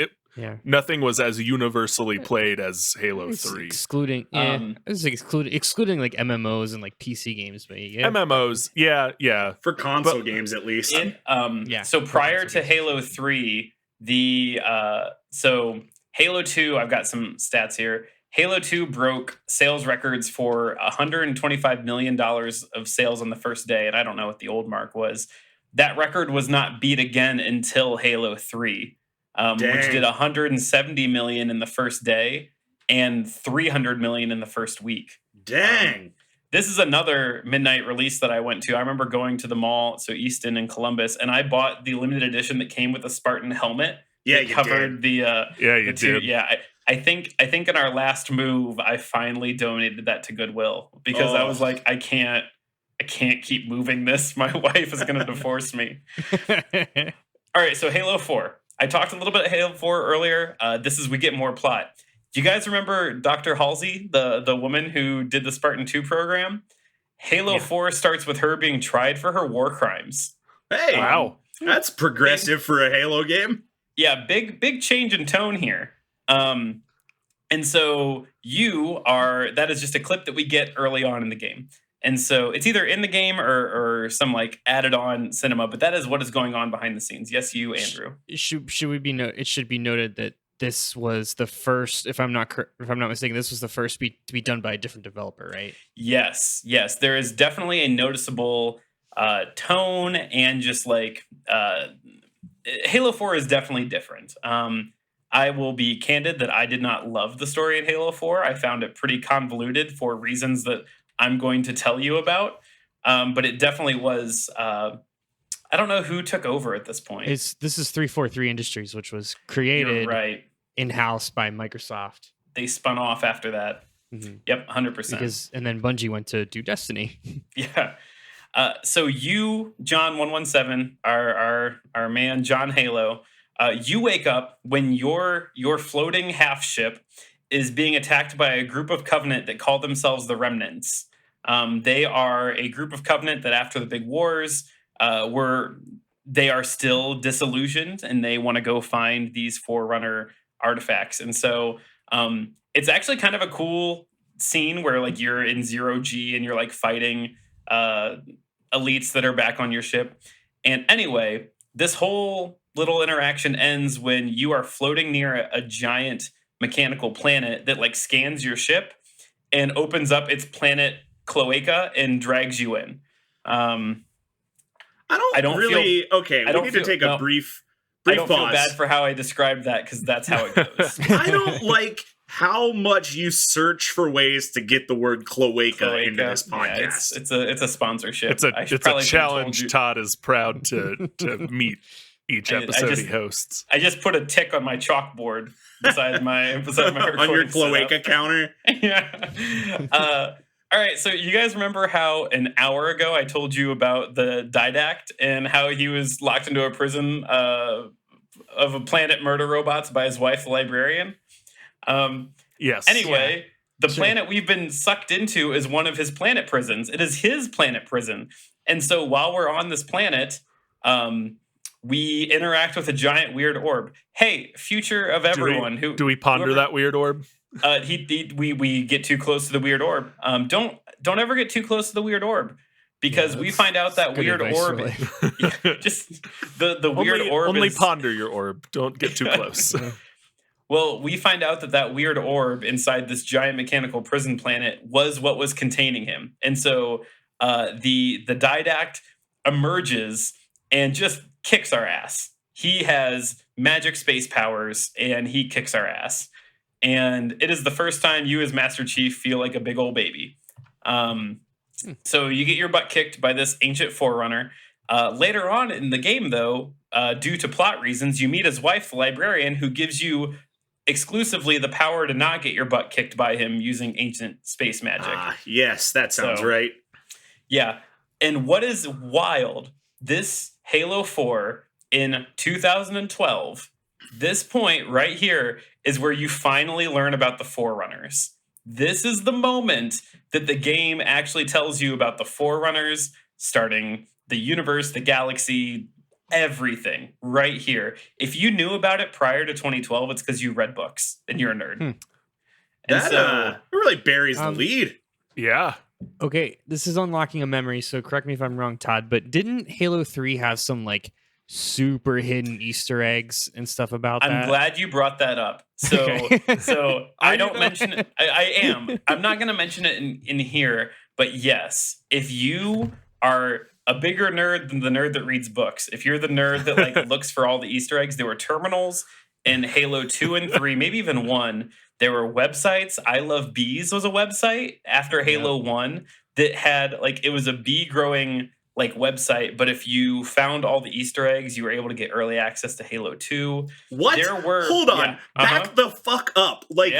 nothing was as universally played as Halo 3. Excluding excluding like MMOs and like PC games, but MMOs, yeah. For console games at least. So prior to Halo 3, so Halo 2, I've got some stats here. Halo 2 broke sales records for $125 million of sales on the first day, and I don't know what the old mark was. that record was not beat again until Halo 3, which Dang. did 170 million in the first day and 300 million in the first week. Dang. This is another midnight release that I went to. I remember going to the mall, so Easton and Columbus, and I bought the limited edition that came with a Spartan helmet. Yeah, that you covered did. the two. Yeah, I think in our last move, I finally donated that to Goodwill because I was Oh. like, I can't keep moving this. My wife is going to divorce me. All right, so Halo 4. I talked a little bit of Halo 4 earlier. We get more plot. Do you guys remember Dr. Halsey, the woman who did the Spartan 2 program? Halo 4 starts with her being tried for her war crimes. Hey, Wow. that's progressive for a Halo game. Yeah, big change in tone here. And so that is just a clip that we get early on in the game. And so it's either in the game or some like added on cinema, but that is what is going on behind the scenes. Yes, you, Andrew. It should be noted that this was the first, if I'm not mistaken, this was the first to be done by a different developer, right? Yes. There is definitely a noticeable tone and just like Halo 4 is definitely different. I will be candid that I did not love the story in Halo 4. I found it pretty convoluted for reasons that I'm going to tell you about. But it definitely was. I don't know who took over at this point. This is 343 Industries, which was created You're right. in-house by Microsoft. They spun off after that. Mm-hmm. Yep, 100%. And then Bungie went to do Destiny. Yeah. So you, John 117, our man John Halo, you wake up when your floating half ship is being attacked by a group of Covenant that call themselves the Remnants. They are a group of Covenant that after the big wars they are still disillusioned and they want to go find these Forerunner artifacts. And so it's actually kind of a cool scene where like you're in 0G and you're like fighting elites that are back on your ship. And anyway, this whole little interaction ends when you are floating near a giant mechanical planet that like scans your ship and opens up its planet cloaca and drags you in. I don't really. Okay, we need to take a brief I don't pause. feel bad for how I described that because that's how it goes. I don't like how much you search for ways to get the word cloaca into this podcast. Yeah, it's a sponsorship. It's a challenge Todd is proud to meet each episode he hosts. I just put a tick on my chalkboard beside my on your cloaca counter. Yeah. All right, so you guys remember how an hour ago I told you about the Didact and how he was locked into a prison of a planet murder robots by his wife, the librarian? Yes. Anyway, the planet we've been sucked into is one of his planet prisons. It is his planet prison. And so while we're on this planet, we interact with a giant weird orb. Hey, future of everyone. Do we ponder that weird orb? We get too close to the weird orb. Don't ever get too close to the weird orb because we find out that weird orb. Just the weird orb. Only ponder your orb. Don't get too close. Well, we find out that weird orb inside this giant mechanical prison planet was what was containing him, and so the Didact emerges and just kicks our ass. He has magic space powers, and he kicks our ass. And it is the first time you as Master Chief feel like a big old baby. So you get your butt kicked by this ancient Forerunner. Later on in the game, though, due to plot reasons, you meet his wife, the librarian, who gives you exclusively the power to not get your butt kicked by him using ancient space magic. Yes, that sounds right. Yeah. And what is wild, this Halo 4 in 2012, this point right here is where you finally learn about the Forerunners. This is the moment that the game actually tells you about the Forerunners, starting the universe, the galaxy, everything right here. If you knew about it prior to 2012, it's because you read books and you're a nerd. And that really buries the lead. Yeah. Okay, this is unlocking a memory, so correct me if I'm wrong, Todd, but didn't Halo 3 have some like super hidden Easter eggs and stuff about that? I'm glad you brought that up. So, so I don't mention it. I am. I'm not going to mention it in here. But yes, if you are a bigger nerd than the nerd that reads books. If you're the nerd that like looks for all the Easter eggs, there were terminals in Halo 2 and 3, maybe even 1. There were websites. I Love Bees was a website after Halo 1 that had like, it was a bee growing like website, but if you found all the Easter eggs, you were able to get early access to Halo 2. What? Hold on. Yeah, Back the fuck up. Like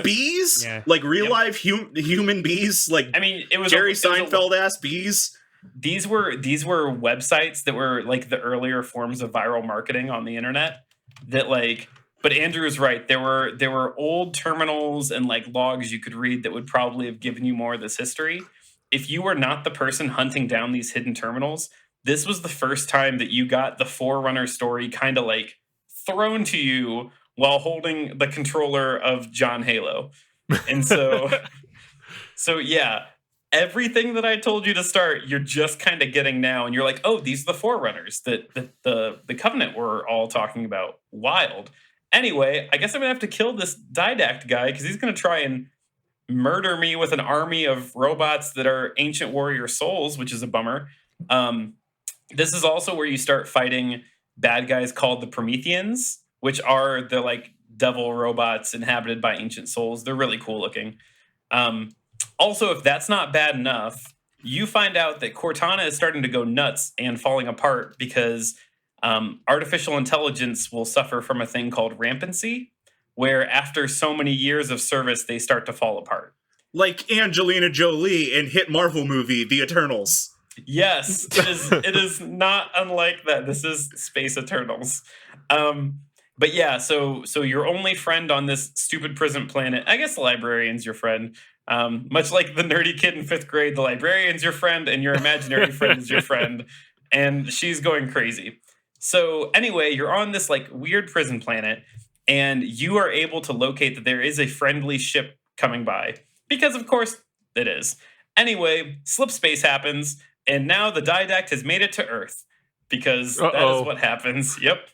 bees? Yeah. Like real life human bees? Like I mean, it was Jerry Seinfeld ass bees? These were websites that were like the earlier forms of viral marketing on the internet that like, but Andrew is right. There were old terminals and like logs you could read that would probably have given you more of this history. If you were not the person hunting down these hidden terminals, this was the first time that you got the Forerunners story kind of like thrown to you while holding the controller of John Halo. And so, yeah, everything that I told you to start, you're just kind of getting now. And you're like, oh, these are the Forerunners that the Covenant were all talking about. Wild. Anyway, I guess I'm going to have to kill this Didact guy because he's going to try and murder me with an army of robots that are ancient warrior souls, which is a bummer. This is also where you start fighting bad guys called the Prometheans, which are the like devil robots inhabited by ancient souls. They're really cool looking. Also, if that's not bad enough, you find out that Cortana is starting to go nuts and falling apart because artificial intelligence will suffer from a thing called rampancy, where after so many years of service, they start to fall apart. Like Angelina Jolie in hit Marvel movie, The Eternals. Yes, it is not unlike that. This is Space Eternals. But yeah, so your only friend on this stupid prison planet, I guess the librarian's your friend. Much like the nerdy kid in 5th grade, the librarian's your friend and your imaginary friend is your friend. And she's going crazy. So anyway, you're on this like weird prison planet. And you are able to locate that there is a friendly ship coming by. Because, of course, it is. Anyway, slip space happens, and now the Didact has made it to Earth. Because that is what happens. Yep.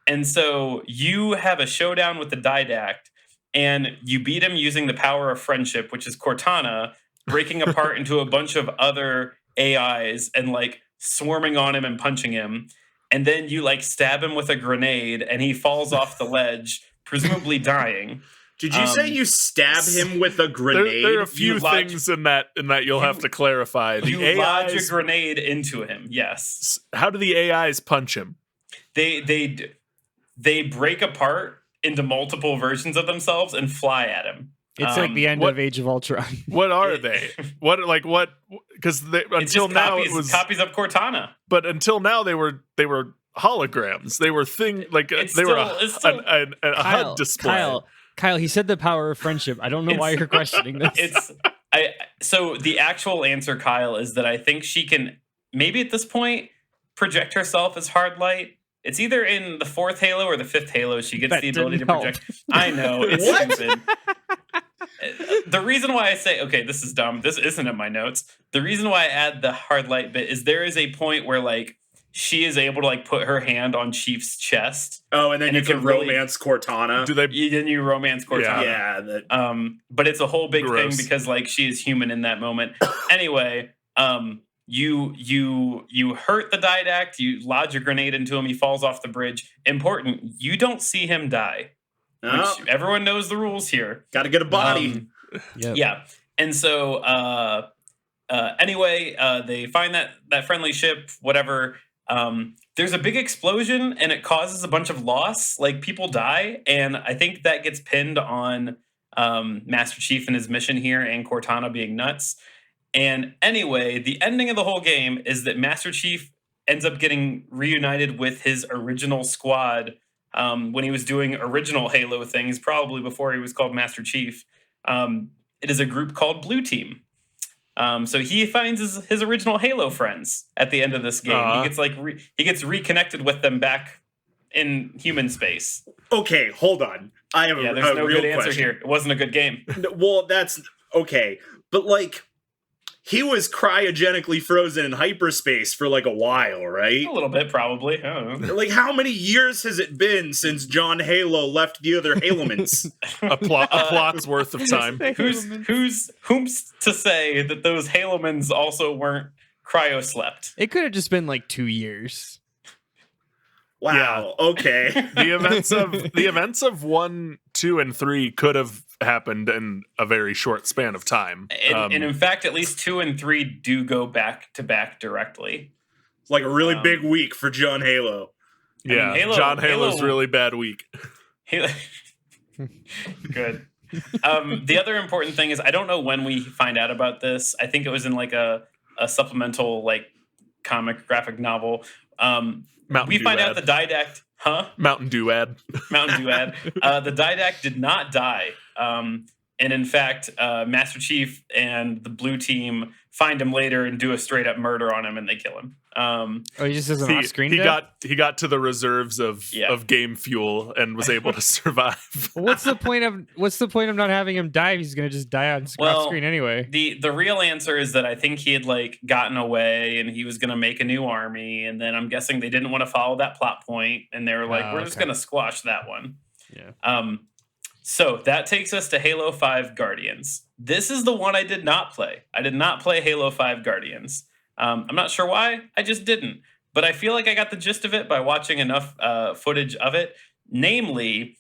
And so you have a showdown with the Didact, and you beat him using the power of friendship, which is Cortana, breaking apart into a bunch of other AIs and, like, swarming on him and punching him. And then you like stab him with a grenade and he falls off the ledge, presumably dying. Did you say you stab him with a grenade? There are a few things in that you'll have to clarify. The you lodge a grenade into him, yes. How do the AIs punch him? They break apart into multiple versions of themselves and fly at him. It's like the end of Age of Ultron. What are they? What? Because until now it was copies of Cortana. But until now they were holograms. They were a HUD display. Kyle, he said the power of friendship. I don't know why you're questioning this. So the actual answer, Kyle, is that I think she can maybe at this point project herself as hard light. It's either in the 4th Halo or the 5th Halo. She gets the ability to project. I know it's stupid. The reason why I say, okay, this is dumb. This isn't in my notes. The reason why I add the hard light bit is there is a point where like she is able to like put her hand on Chief's chest. Oh, and then you can romance Cortana. Then you romance Cortana. Yeah. But it's a whole big Gross. thing because like she is human in that moment. Anyway, you hurt the Didact. You lodge a grenade into him. He falls off the bridge. Important, you don't see him die. Which everyone knows the rules here. Got to get a body. Yep. Yeah. And so anyway, they find that friendly ship, whatever. There's a big explosion and it causes a bunch of loss. Like people die. And I think that gets pinned on Master Chief and his mission here and Cortana being nuts. And anyway, the ending of the whole game is that Master Chief ends up getting reunited with his original squad when he was doing original Halo things, probably before he was called Master Chief. It is a group called Blue Team. So he finds his original Halo friends at the end of this game. He gets he gets reconnected with them back in human space. Okay, hold on. I have there's a no real good answer question. here. It wasn't a good game. Well, that's okay, but like he was cryogenically frozen in hyperspace for like a while, right? A little bit, probably. I don't know. Like, how many years has it been since John Halo left the other Halomans? a plot's worth of time. Who's to say that those Halomans also weren't cryo slept. It could have just been like 2 years. Wow. Okay. The events of 1, 2, and 3 could have happened in a very short span of time. And in fact, at least 2 and 3 do go back to back directly. It's like a really big week for John Halo. Yeah, Halo- John Halo's Halo- really bad week. Halo. Good. The other important thing is I don't know when we find out about this. I think it was in like a supplemental like comic graphic novel. We find out the Didact, Mountain Dew ad. Mountain Dew ad. The Didact did not die. And in fact, Master Chief and the blue team find him later and do a straight up murder on him, and they kill him. He just has an off-screen he death? got to the reserves of game fuel and was able to survive. What's the point of not having him die if he's gonna just die on screen anyway? The real answer is that I think he had like gotten away and he was gonna make a new army, and then I'm guessing they didn't want to follow that plot point, and they were like, we're just gonna squash that one. Yeah. So that takes us to Halo 5 Guardians. This is the one I did not play. I did not play Halo 5 Guardians. I'm not sure why. I just didn't. But I feel like I got the gist of it by watching enough footage of it. Namely,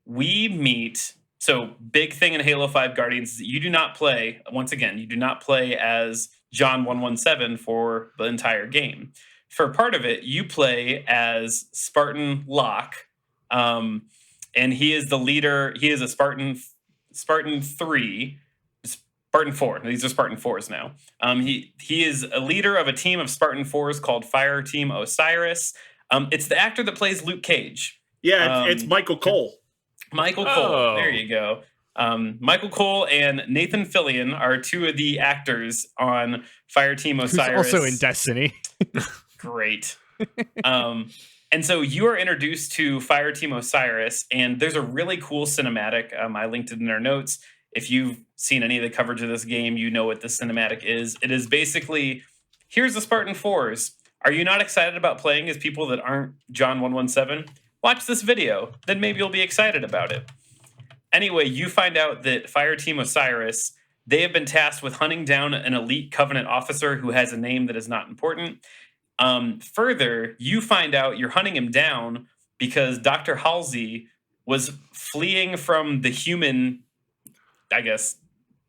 we meet... So big thing in Halo 5 Guardians is that you do not play... Once again, you do not play as John 117 for the entire game. For part of it, you play as Spartan Locke. And he is the leader. He is a Spartan 3, Spartan 4. These are Spartan 4s now. He is a leader of a team of Spartan 4s called Fire Team Osiris. It's the actor that plays Luke Cage. Yeah, it's Michael Cole. Michael Cole. There you go. Michael Cole and Nathan Fillion are two of the actors on Fire Team Osiris. Who's also in Destiny. Great. And so you are introduced to Fire Team Osiris, and there's a really cool cinematic. I linked it in our notes. If you've seen any of the coverage of this game, you know what this cinematic is. It is basically, here's the Spartan 4s. Are you not excited about playing as people that aren't John 117? Watch this video. Then maybe you'll be excited about it. Anyway, you find out that Fire Team Osiris, they have been tasked with hunting down an elite Covenant officer who has a name that is not important. Further, you find out you're hunting him down because Dr. Halsey was fleeing from the human, I guess,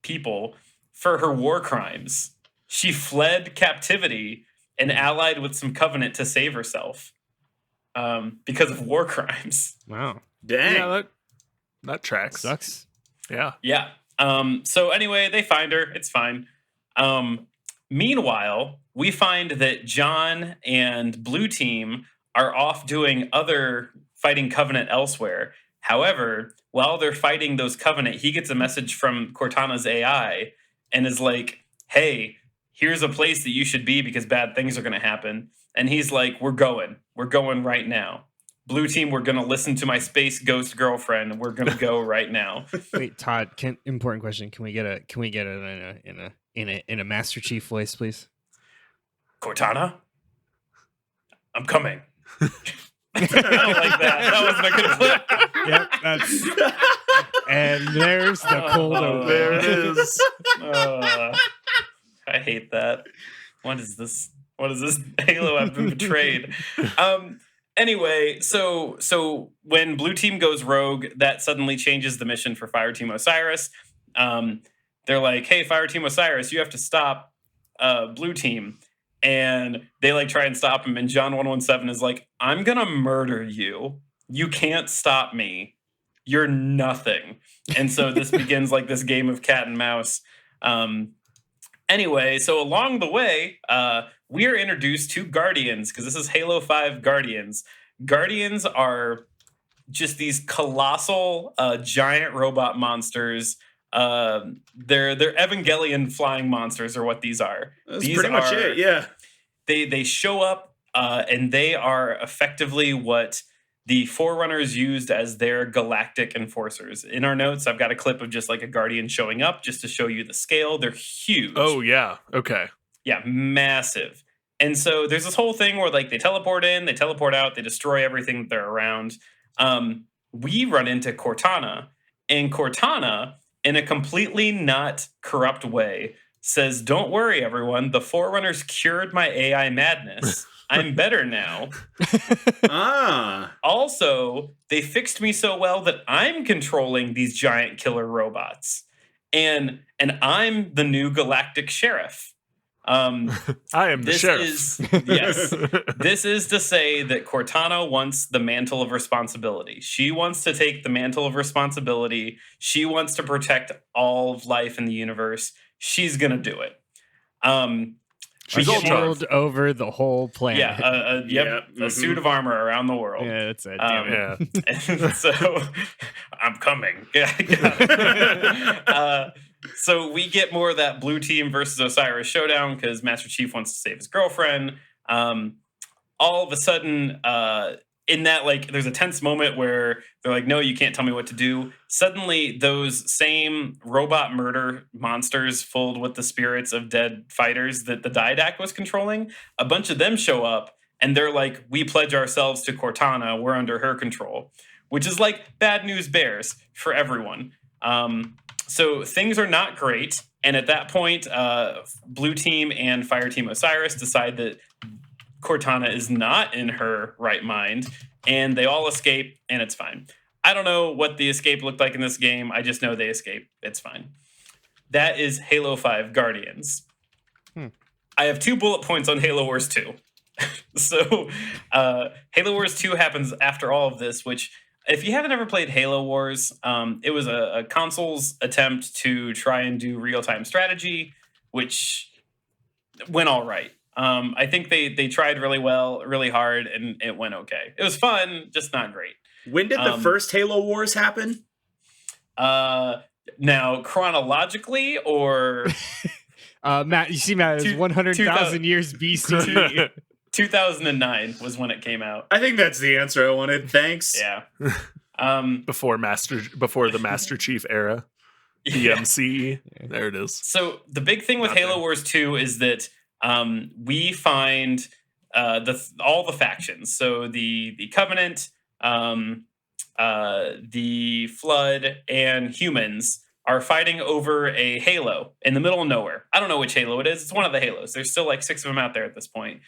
people for her war crimes. She fled captivity and allied with some Covenant to save herself because of war crimes. Wow. Dang. Yeah, that tracks. Sucks. Yeah. Yeah. So anyway, they find her. It's fine. Meanwhile, we find that John and Blue Team are off doing other fighting Covenant elsewhere. However, while they're fighting those Covenant, he gets a message from Cortana's AI and is like, hey, here's a place that you should be because bad things are going to happen. And he's like, we're going right now. Blue Team, we're going to listen to my space ghost girlfriend. And we're going to go right now. Wait, Todd, important question. Can we get it in a Master Chief voice, please? Cortana, I'm coming. I don't like that. That wasn't a good clip. Yep, and there's the cold open. There it is. I hate that. What is this? Halo, I've been betrayed. Anyway, so when Blue Team goes rogue, that suddenly changes the mission for Fire Team Osiris. They're like, hey, Fire Team Osiris, you have to stop Blue Team. And they like try and stop him. And John 117 is like, I'm going to murder you. You can't stop me. You're nothing. And so this begins like this game of cat and mouse. Anyway, so along the way, we are introduced to Guardians because this is Halo 5 Guardians. Guardians are just these colossal giant robot monsters. They're Evangelion flying monsters are what these are. That's these pretty much it, yeah. They show up and they are effectively what the Forerunners used as their galactic enforcers. In our notes, I've got a clip of just like a Guardian showing up just to show you the scale. They're huge. Oh, yeah. Okay. Yeah, massive. And so there's this whole thing where like they teleport in, they teleport out, they destroy everything that they're around. We run into Cortana, and Cortana, in a completely not corrupt way, says, "Don't worry, everyone. The Forerunners cured my AI madness. I'm better now. Ah. Also, they fixed me so well that I'm controlling these giant killer robots, and I'm the new galactic sheriff." I am the This sheriff. is yes. This is to say that Cortana wants the mantle of responsibility. She wants to take the mantle of responsibility. She wants to protect all of life in the universe. She's gonna do it. She's we all get- Shield over the whole planet. yeah, Yep, a suit of armor around the world. Yeah, that's it. Damn it. Yeah. And so I'm coming. Yeah. So we get more of that blue team versus Osiris showdown because Master Chief wants to save his girlfriend. All of a sudden, in that, like, there's a tense moment where they're like, "No, you can't tell me what to do." Suddenly, those same robot murder monsters filled with the spirits of dead fighters that the Didac was controlling, a bunch of them show up, and they're like, "We pledge ourselves to Cortana. We're under her control," which is like bad news bears for everyone. So things are not great. And at that point, Blue Team and Fire Team Osiris decide that Cortana is not in her right mind, and they all escape, and it's fine. I don't know what the escape looked like in this game. I just know they escape. It's fine. That is Halo 5 Guardians. I have 2 bullet points on Halo Wars 2. So Halo Wars 2 happens after all of this, which, if you haven't ever played Halo Wars, it was a console's attempt to try and do real-time strategy, which went all right. I think they tried really well, really hard, and it went okay. It was fun, just not great. When did the first Halo Wars happen? Now, chronologically, or Matt, you see, Matt, it's 100,000 years BC. 2009 was when it came out. I think that's the answer I wanted. Thanks. Yeah. Before the Master Chief era. Yeah. DMC. There it is. So the big thing with Not Halo there. Wars 2 is that we find all the factions. So the Covenant, the Flood, and humans are fighting over a Halo in the middle of nowhere. I don't know which Halo it is. It's one of the Halos. There's still like 6 of them out there at this point.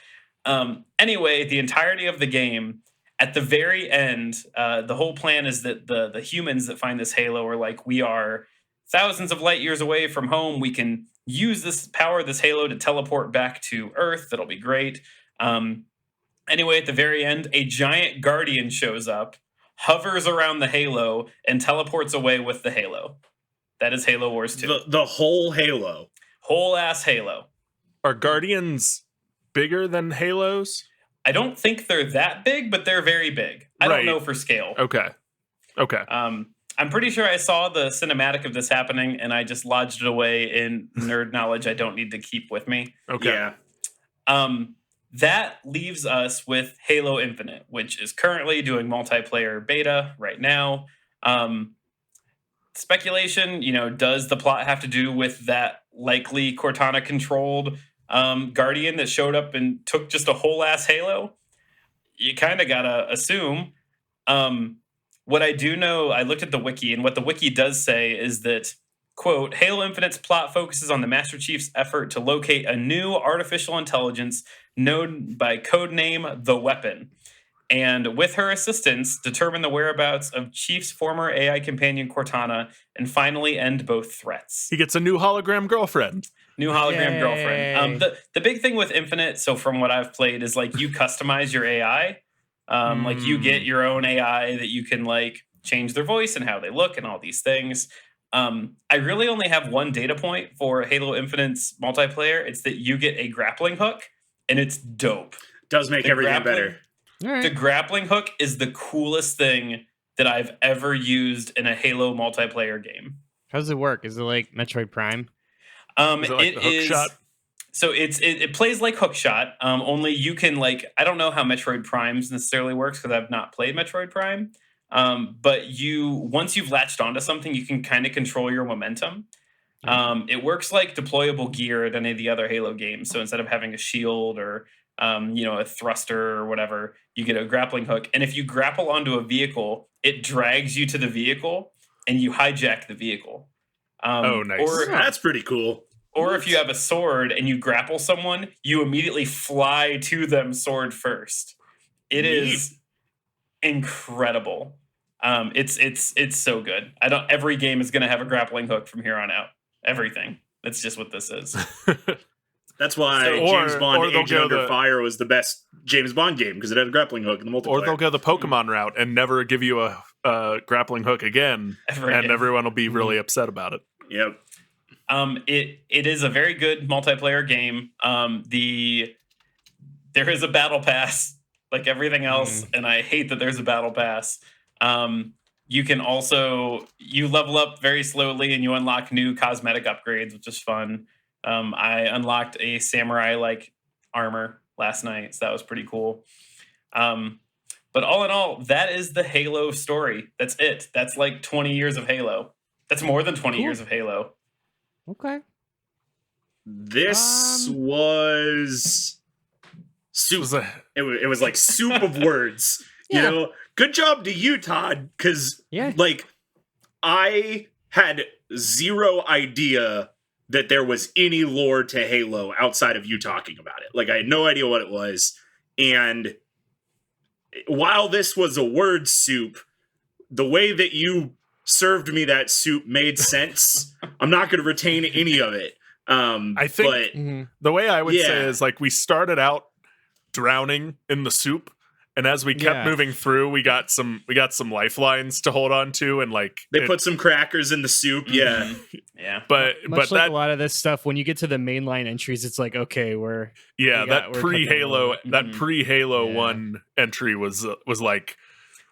Anyway, the entirety of the game, at the very end, the whole plan is that the humans that find this Halo are like, we are thousands of light years away from home. We can use this power, this Halo, to teleport back to Earth. That'll be great. Anyway, at the very end, a giant Guardian shows up, hovers around the Halo, and teleports away with the Halo. That is Halo Wars 2. The whole Halo. Whole ass Halo. Are Guardians bigger than Halos? I don't think they're that big, but they're very big. I Right. don't know for scale. Okay. I'm pretty sure I saw the cinematic of this happening, and I just lodged it away in nerd knowledge I don't need to keep with me. Okay. Yeah. That leaves us with Halo Infinite, which is currently doing multiplayer beta right now. Speculation, does the plot have to do with that likely Cortana-controlled Guardian that showed up and took just a whole ass Halo? You kind of gotta assume. What I do know, I looked at the wiki, and what the wiki does say is that, quote, Halo Infinite's plot focuses on the Master Chief's effort to locate a new artificial intelligence known by codename The Weapon, and with her assistance, determine the whereabouts of Chief's former AI companion Cortana, and finally end both threats. He gets a new hologram girlfriend. New hologram Yay. girlfriend. The big thing with Infinite, so from what I've played, is like you customize your AI. Like you get your own AI that you can like change their voice and how they look and all these things. I really only have one data point for Halo Infinite's multiplayer. It's that you get a grappling hook, and it's dope. Does make The everything grappling- better. All right. The grappling hook is the coolest thing that I've ever used in a Halo multiplayer game. How does it work? Is it like Metroid Prime? Is it like the hook shot? So it plays like Hookshot. Only you can I don't know how Metroid Primes necessarily works because I've not played Metroid Prime. But once you've latched onto something, you can kind of control your momentum. It works like deployable gear at any of the other Halo games. So instead of having a shield or a thruster or whatever, you get a grappling hook. And if you grapple onto a vehicle, it drags you to the vehicle and you hijack the vehicle. Oh, nice. Or That's pretty cool. Or if you have a sword and you grapple someone, you immediately fly to them sword first. It is incredible. It's so good. Every game is going to have a grappling hook from here on out. Everything. That's just what this is. That's why James Bond Agent Under Fire was the best James Bond game, because it had a grappling hook in the multiplayer. Or they'll go the Pokemon route and never give you a grappling hook again, and everyone will be really upset about it. Yep. It is a very good multiplayer game. There is a battle pass like everything else, and I hate that there's a battle pass. You can also level up very slowly and you unlock new cosmetic upgrades, which is fun. I unlocked a samurai like armor last night, so that was pretty cool. But all in all, that is the Halo story. That's it. That's like 20 years of Halo. That's more than 20 years of Halo. Okay. This was soup. It was like soup of words. Yeah. You know, good job to you, Todd, because like I had zero idea that there was any lore to Halo outside of you talking about it. Like I had no idea what it was. And while this was a word soup, the way that you served me that soup made sense. I'm not going to retain any of it. I think the way I would say is like we started out drowning in the soup, and as we kept moving through, we got some lifelines to hold on to, and like they put some crackers in the soup. Yeah. But like a lot of this stuff, when you get to the mainline entries, it's like, okay, that pre-Halo 1 entry was like,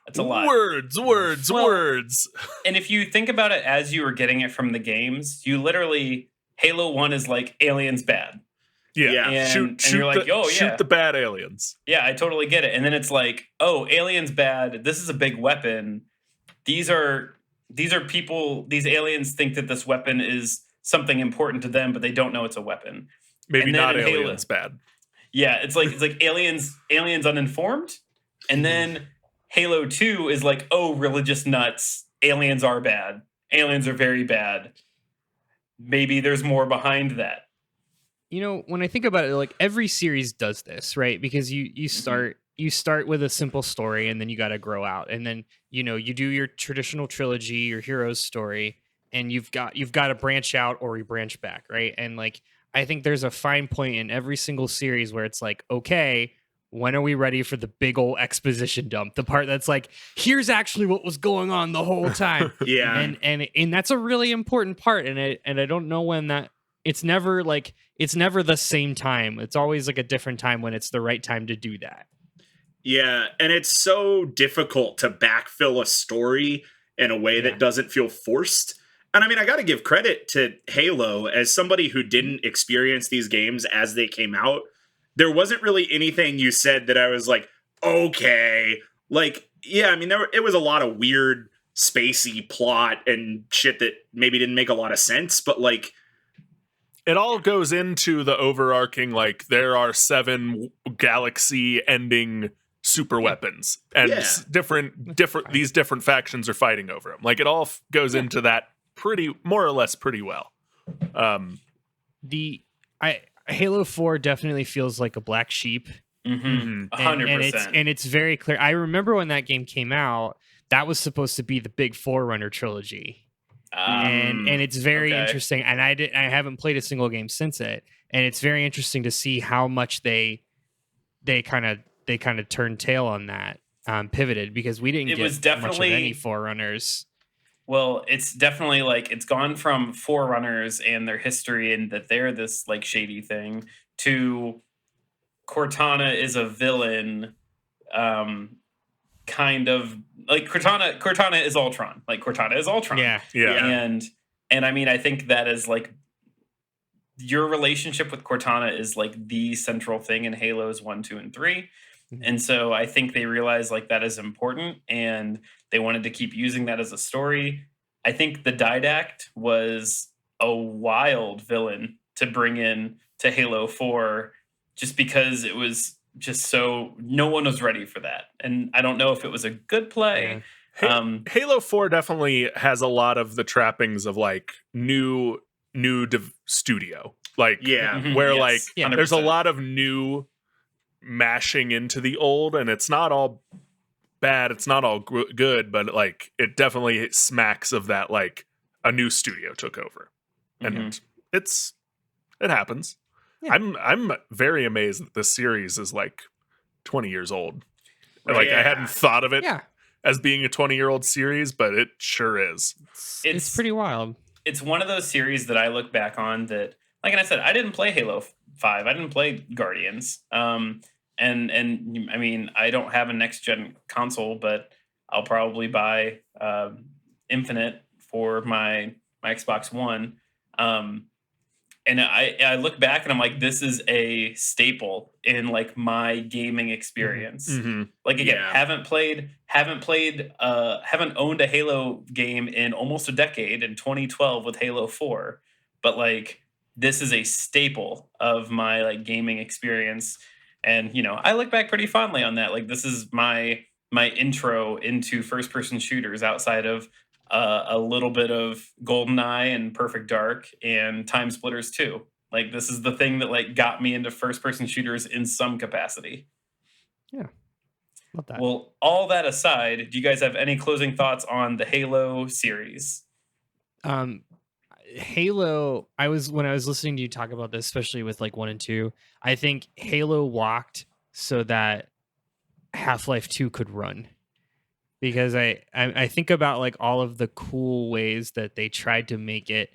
that's a lot. Words. And if you think about it as you were getting it from the games, you literally, Halo 1 is like aliens bad. Yeah. And you're like, shoot the bad aliens. Yeah, I totally get it. And then it's like, oh, aliens bad. This is a big weapon. These are people, these aliens think that this weapon is something important to them, but they don't know it's a weapon. Maybe not aliens bad. Yeah, it's like aliens uninformed. And then Halo 2 is like, oh, religious nuts. Aliens are bad. Aliens are very bad. Maybe there's more behind that. You know, when I think about it, like every series does this, right? Because you start with a simple story, and then you got to grow out, and then you do your traditional trilogy, your hero's story, and you've got to branch out or you branch back, right? And like I think there's a fine point in every single series where it's like, okay, when are we ready for the big old exposition dump? The part that's like, here's actually what was going on the whole time. And that's a really important part. And I don't know when that. It's never the same time. It's always like a different time when it's the right time to do that. Yeah, and it's so difficult to backfill a story in a way that doesn't feel forced. And I mean, I got to give credit to Halo as somebody who didn't experience these games as they came out. There wasn't really anything you said that I was like, okay. Like, yeah, I mean, it was a lot of weird, spacey plot and shit that maybe didn't make a lot of sense, but like, it all goes into the overarching, like, there are 7 galaxy-ending super weapons, and these different factions are fighting over them. Like, it all goes into that more or less pretty well. Halo 4 definitely feels like a black sheep. 100%. And it's very clear. I remember when that game came out, that was supposed to be the big Forerunner trilogy. And it's very interesting, and I haven't played a single game since it, and it's very interesting to see how much they kind of turned tail on that, pivoted, because we didn't get much of any Forerunners. Well, it's definitely like it's gone from Forerunners and their history and that they're this like shady thing to Cortana is a villain. Kind of like Cortana is Ultron. Like Cortana is Ultron. Yeah. And I mean, I think that is like your relationship with Cortana is like the central thing in Halos 1, 2, and 3. And so I think they realized like that is important, and they wanted to keep using that as a story. I think the Didact was a wild villain to bring in to Halo 4 just because it was just so no one was ready for that, and I don't know if it was a good play. Halo 4 definitely has a lot of the trappings of like new studio. Like, Yeah. Mhm, where yes, like Yeah. there's a 100%. lot of new mashing into the old, and it's not all bad, it's not all good, but like it definitely smacks of that, like a new studio took over. And Mhm. it happens. Yeah. I'm very amazed that this series is like 20 years old. Right. Like I Yeah. hadn't thought of it Yeah. as being a 20-year-old series, but it sure is. It's It's- pretty wild. It's one of those series that I look back on that, like I said, I didn't play Halo 5. I didn't play Guardians. And I mean, I don't have a next gen console, but I'll probably buy Infinite for my Xbox One. And I look back and I'm like, this is a staple in like my gaming experience. Mm-hmm. Like again, Yeah. haven't owned a Halo game in almost a decade in 2012 with Halo 4, but like this is a staple of my like gaming experience. And you know, I look back pretty fondly on that. Like this is my intro into first person shooters outside of a little bit of GoldenEye and Perfect Dark and Time Splitters 2. Like this is the thing that like got me into first person shooters in some capacity. Love that. Well, all that aside, do you guys have any closing thoughts on the Halo series? Halo, when I was listening to you talk about this, especially with like 1 and 2, I think Halo walked so that Half-Life 2 could run. Because I think about like all of the cool ways that they tried to make it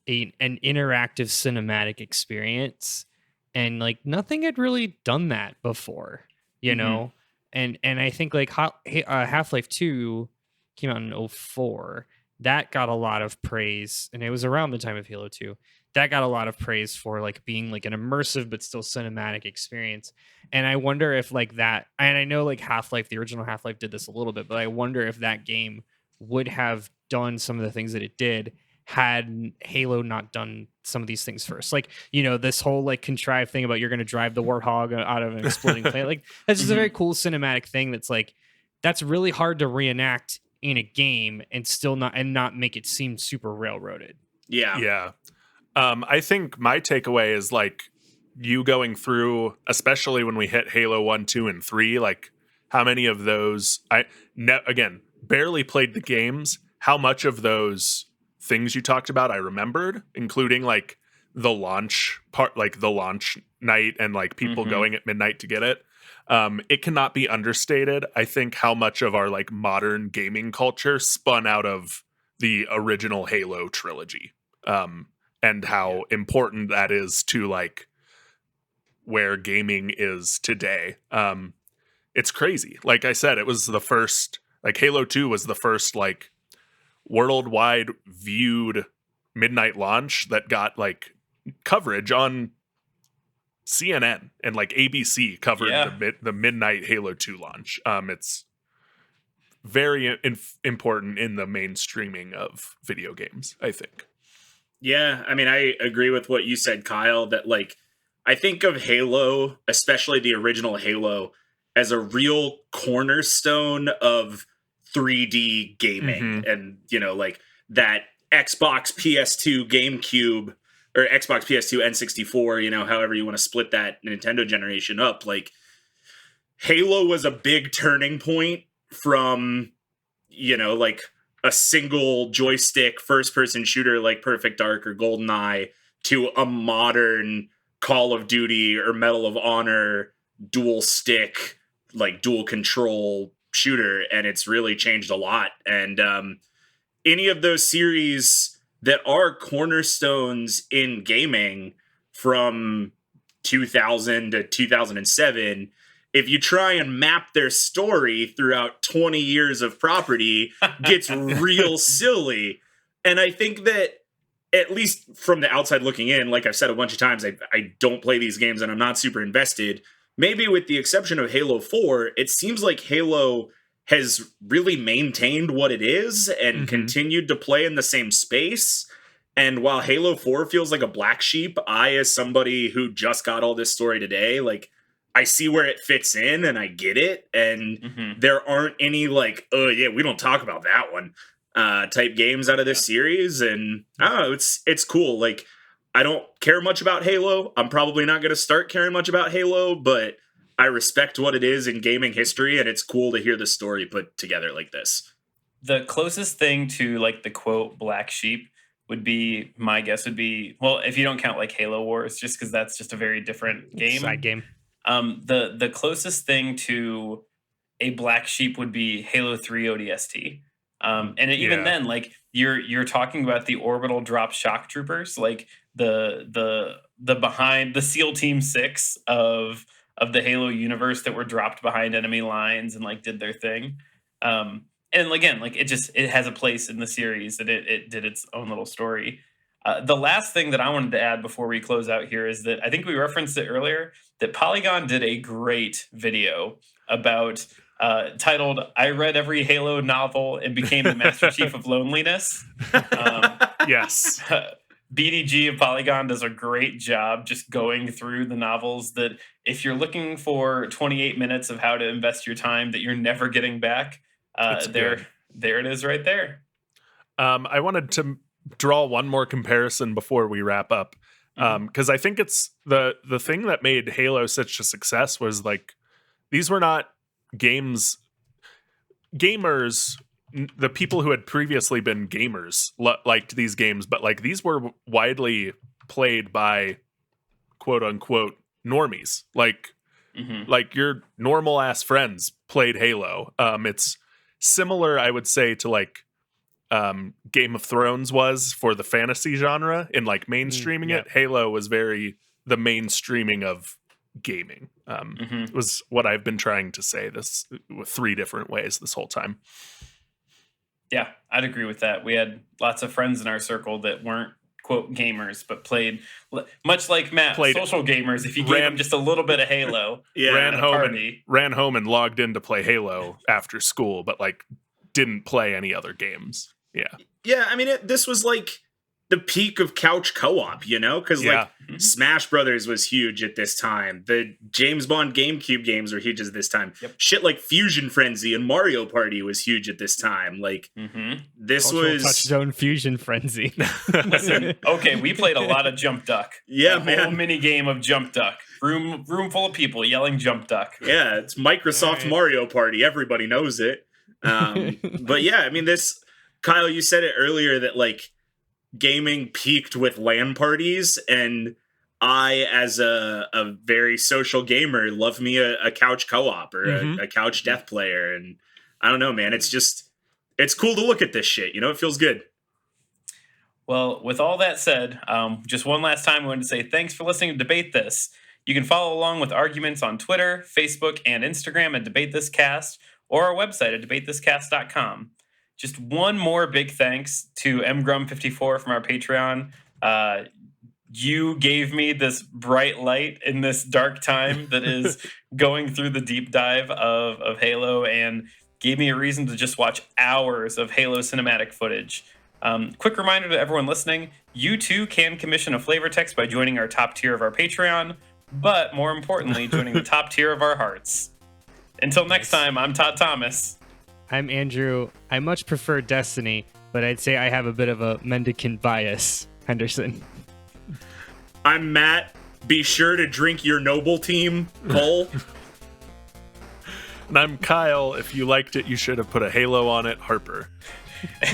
an interactive cinematic experience, and like nothing had really done that before, you know. And I think like Half-Life 2 came out in 2004. That got a lot of praise, and it was around the time of Halo 2. That got a lot of praise for like being like an immersive but still cinematic experience. And I wonder if like that, and I know like Half-Life, the original Half-Life did this a little bit, but I wonder if that game would have done some of the things that it did had Halo not done some of these things first. Like, you know, this whole like contrived thing about you're going to drive the Warthog out of an exploding plane. Like that's just a very cool cinematic thing that's like, that's really hard to reenact in a game and still not make it seem super railroaded. Yeah. Yeah. I think my takeaway is like you going through, especially when we hit Halo 1, 2, and 3, like how many of those again, barely played the games. How much of those things you talked about I remembered, including like the launch part, like the launch night and like people going at midnight to get it. It cannot be understated, I think, how much of our like modern gaming culture spun out of the original Halo trilogy. And how important that is to like where gaming is today. It's crazy. Like I said, it was the first, like Halo 2 was the first like worldwide viewed midnight launch that got like coverage on CNN, and like ABC covered the midnight Halo 2 launch. It's very important in the mainstreaming of video games, I think. Yeah, I mean, I agree with what you said, Kyle, that like I think of Halo, especially the original Halo, as a real cornerstone of 3D gaming. And, you know, like that Xbox PS2 GameCube or Xbox PS2 N64, you know, however you want to split that Nintendo generation up, like Halo was a big turning point from, you know, like a single joystick first-person shooter like Perfect Dark or GoldenEye to a modern Call of Duty or Medal of Honor dual stick, like dual control shooter, and it's really changed a lot. And any of those series that are cornerstones in gaming from 2000 to 2007, if you try and map their story throughout 20 years of property, gets real silly. And I think that, at least from the outside looking in, like I've said a bunch of times, I don't play these games and I'm not super invested. Maybe with the exception of Halo 4, it seems like Halo has really maintained what it is and continued to play in the same space. And while Halo 4 feels like a black sheep, I, as somebody who just got all this story today, like, I see where it fits in and I get it. And there aren't any like, oh yeah, we don't talk about that one. type games out of this series, and I don't know, it's cool. Like, I don't care much about Halo. I'm probably not going to start caring much about Halo, but I respect what it is in gaming history, and it's cool to hear the story put together like this. The closest thing to like the quote black sheep would be, my guess would be, well, if you don't count like Halo Wars, just because that's just a very different game. Side game. The closest thing to a black sheep would be Halo 3 ODST. Even then, like you're talking about the orbital drop shock troopers, like the behind the SEAL Team 6 of the Halo universe that were dropped behind enemy lines and like did their thing. And again, like it has a place in the series, and it did its own little story. The last thing that I wanted to add before we close out here is that I think we referenced it earlier, that Polygon did a great video about titled "I read every Halo novel and became the Master Chief of Loneliness." Yes. BDG of Polygon does a great job just going through the novels that if you're looking for 28 minutes of how to invest your time that you're never getting back, there it is right there. I wanted to draw one more comparison before we wrap up, because I think it's the thing that made Halo such a success was like these were not gamers, the people who had previously been gamers liked these games, but like these were widely played by quote unquote normies, like your normal ass friends played Halo. It's similar, I would say, to like Game of Thrones was for the fantasy genre in like mainstreaming it. Halo was very the mainstreaming of gaming. Was what I've been trying to say this with 3 different ways this whole time. Yeah, I'd agree with that. We had lots of friends in our circle that weren't quote gamers, but played much like Matt, social gamers. If you gave them just a little bit of Halo, ran home and logged in to play Halo after school, but like didn't play any other games. Yeah. I mean, this was like the peak of couch co-op, you know, because like Smash Brothers was huge at this time. The James Bond GameCube games were huge at this time. Shit like Fusion Frenzy and Mario Party was huge at this time. Like this Cultural was Touchstone Fusion Frenzy. Listen, okay, we played a lot of Jump Duck. Yeah, a man. whole mini game of Jump Duck. Room full of people yelling Jump Duck. Yeah, it's Microsoft Mario Party. Everybody knows it. But yeah, I mean, Kyle, you said it earlier that like gaming peaked with LAN parties, and I, as a very social gamer, love me a couch co-op or a couch death player. And I don't know, man, it's cool to look at this shit. You know, it feels good. Well, with all that said, just one last time, I wanted to say thanks for listening to Debate This. You can follow along with arguments on Twitter, Facebook, and Instagram at Debate This Cast, or our website at debatethiscast.com. Just one more big thanks to mgrum54 from our Patreon. You gave me this bright light in this dark time that is going through the deep dive of Halo, and gave me a reason to just watch hours of Halo cinematic footage. Quick reminder to everyone listening, you too can commission a flavor text by joining our top tier of our Patreon, but more importantly, joining the top tier of our hearts. Until next time, I'm Todd Thomas. I'm Andrew. I much prefer Destiny, but I'd say I have a bit of a mendicant bias, Henderson. I'm Matt. Be sure to drink your Noble Team, Cole. And I'm Kyle. If you liked it, you should have put a Halo on it, Harper.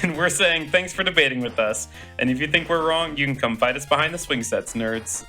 And we're saying thanks for debating with us. And if you think we're wrong, you can come fight us behind the swing sets, nerds.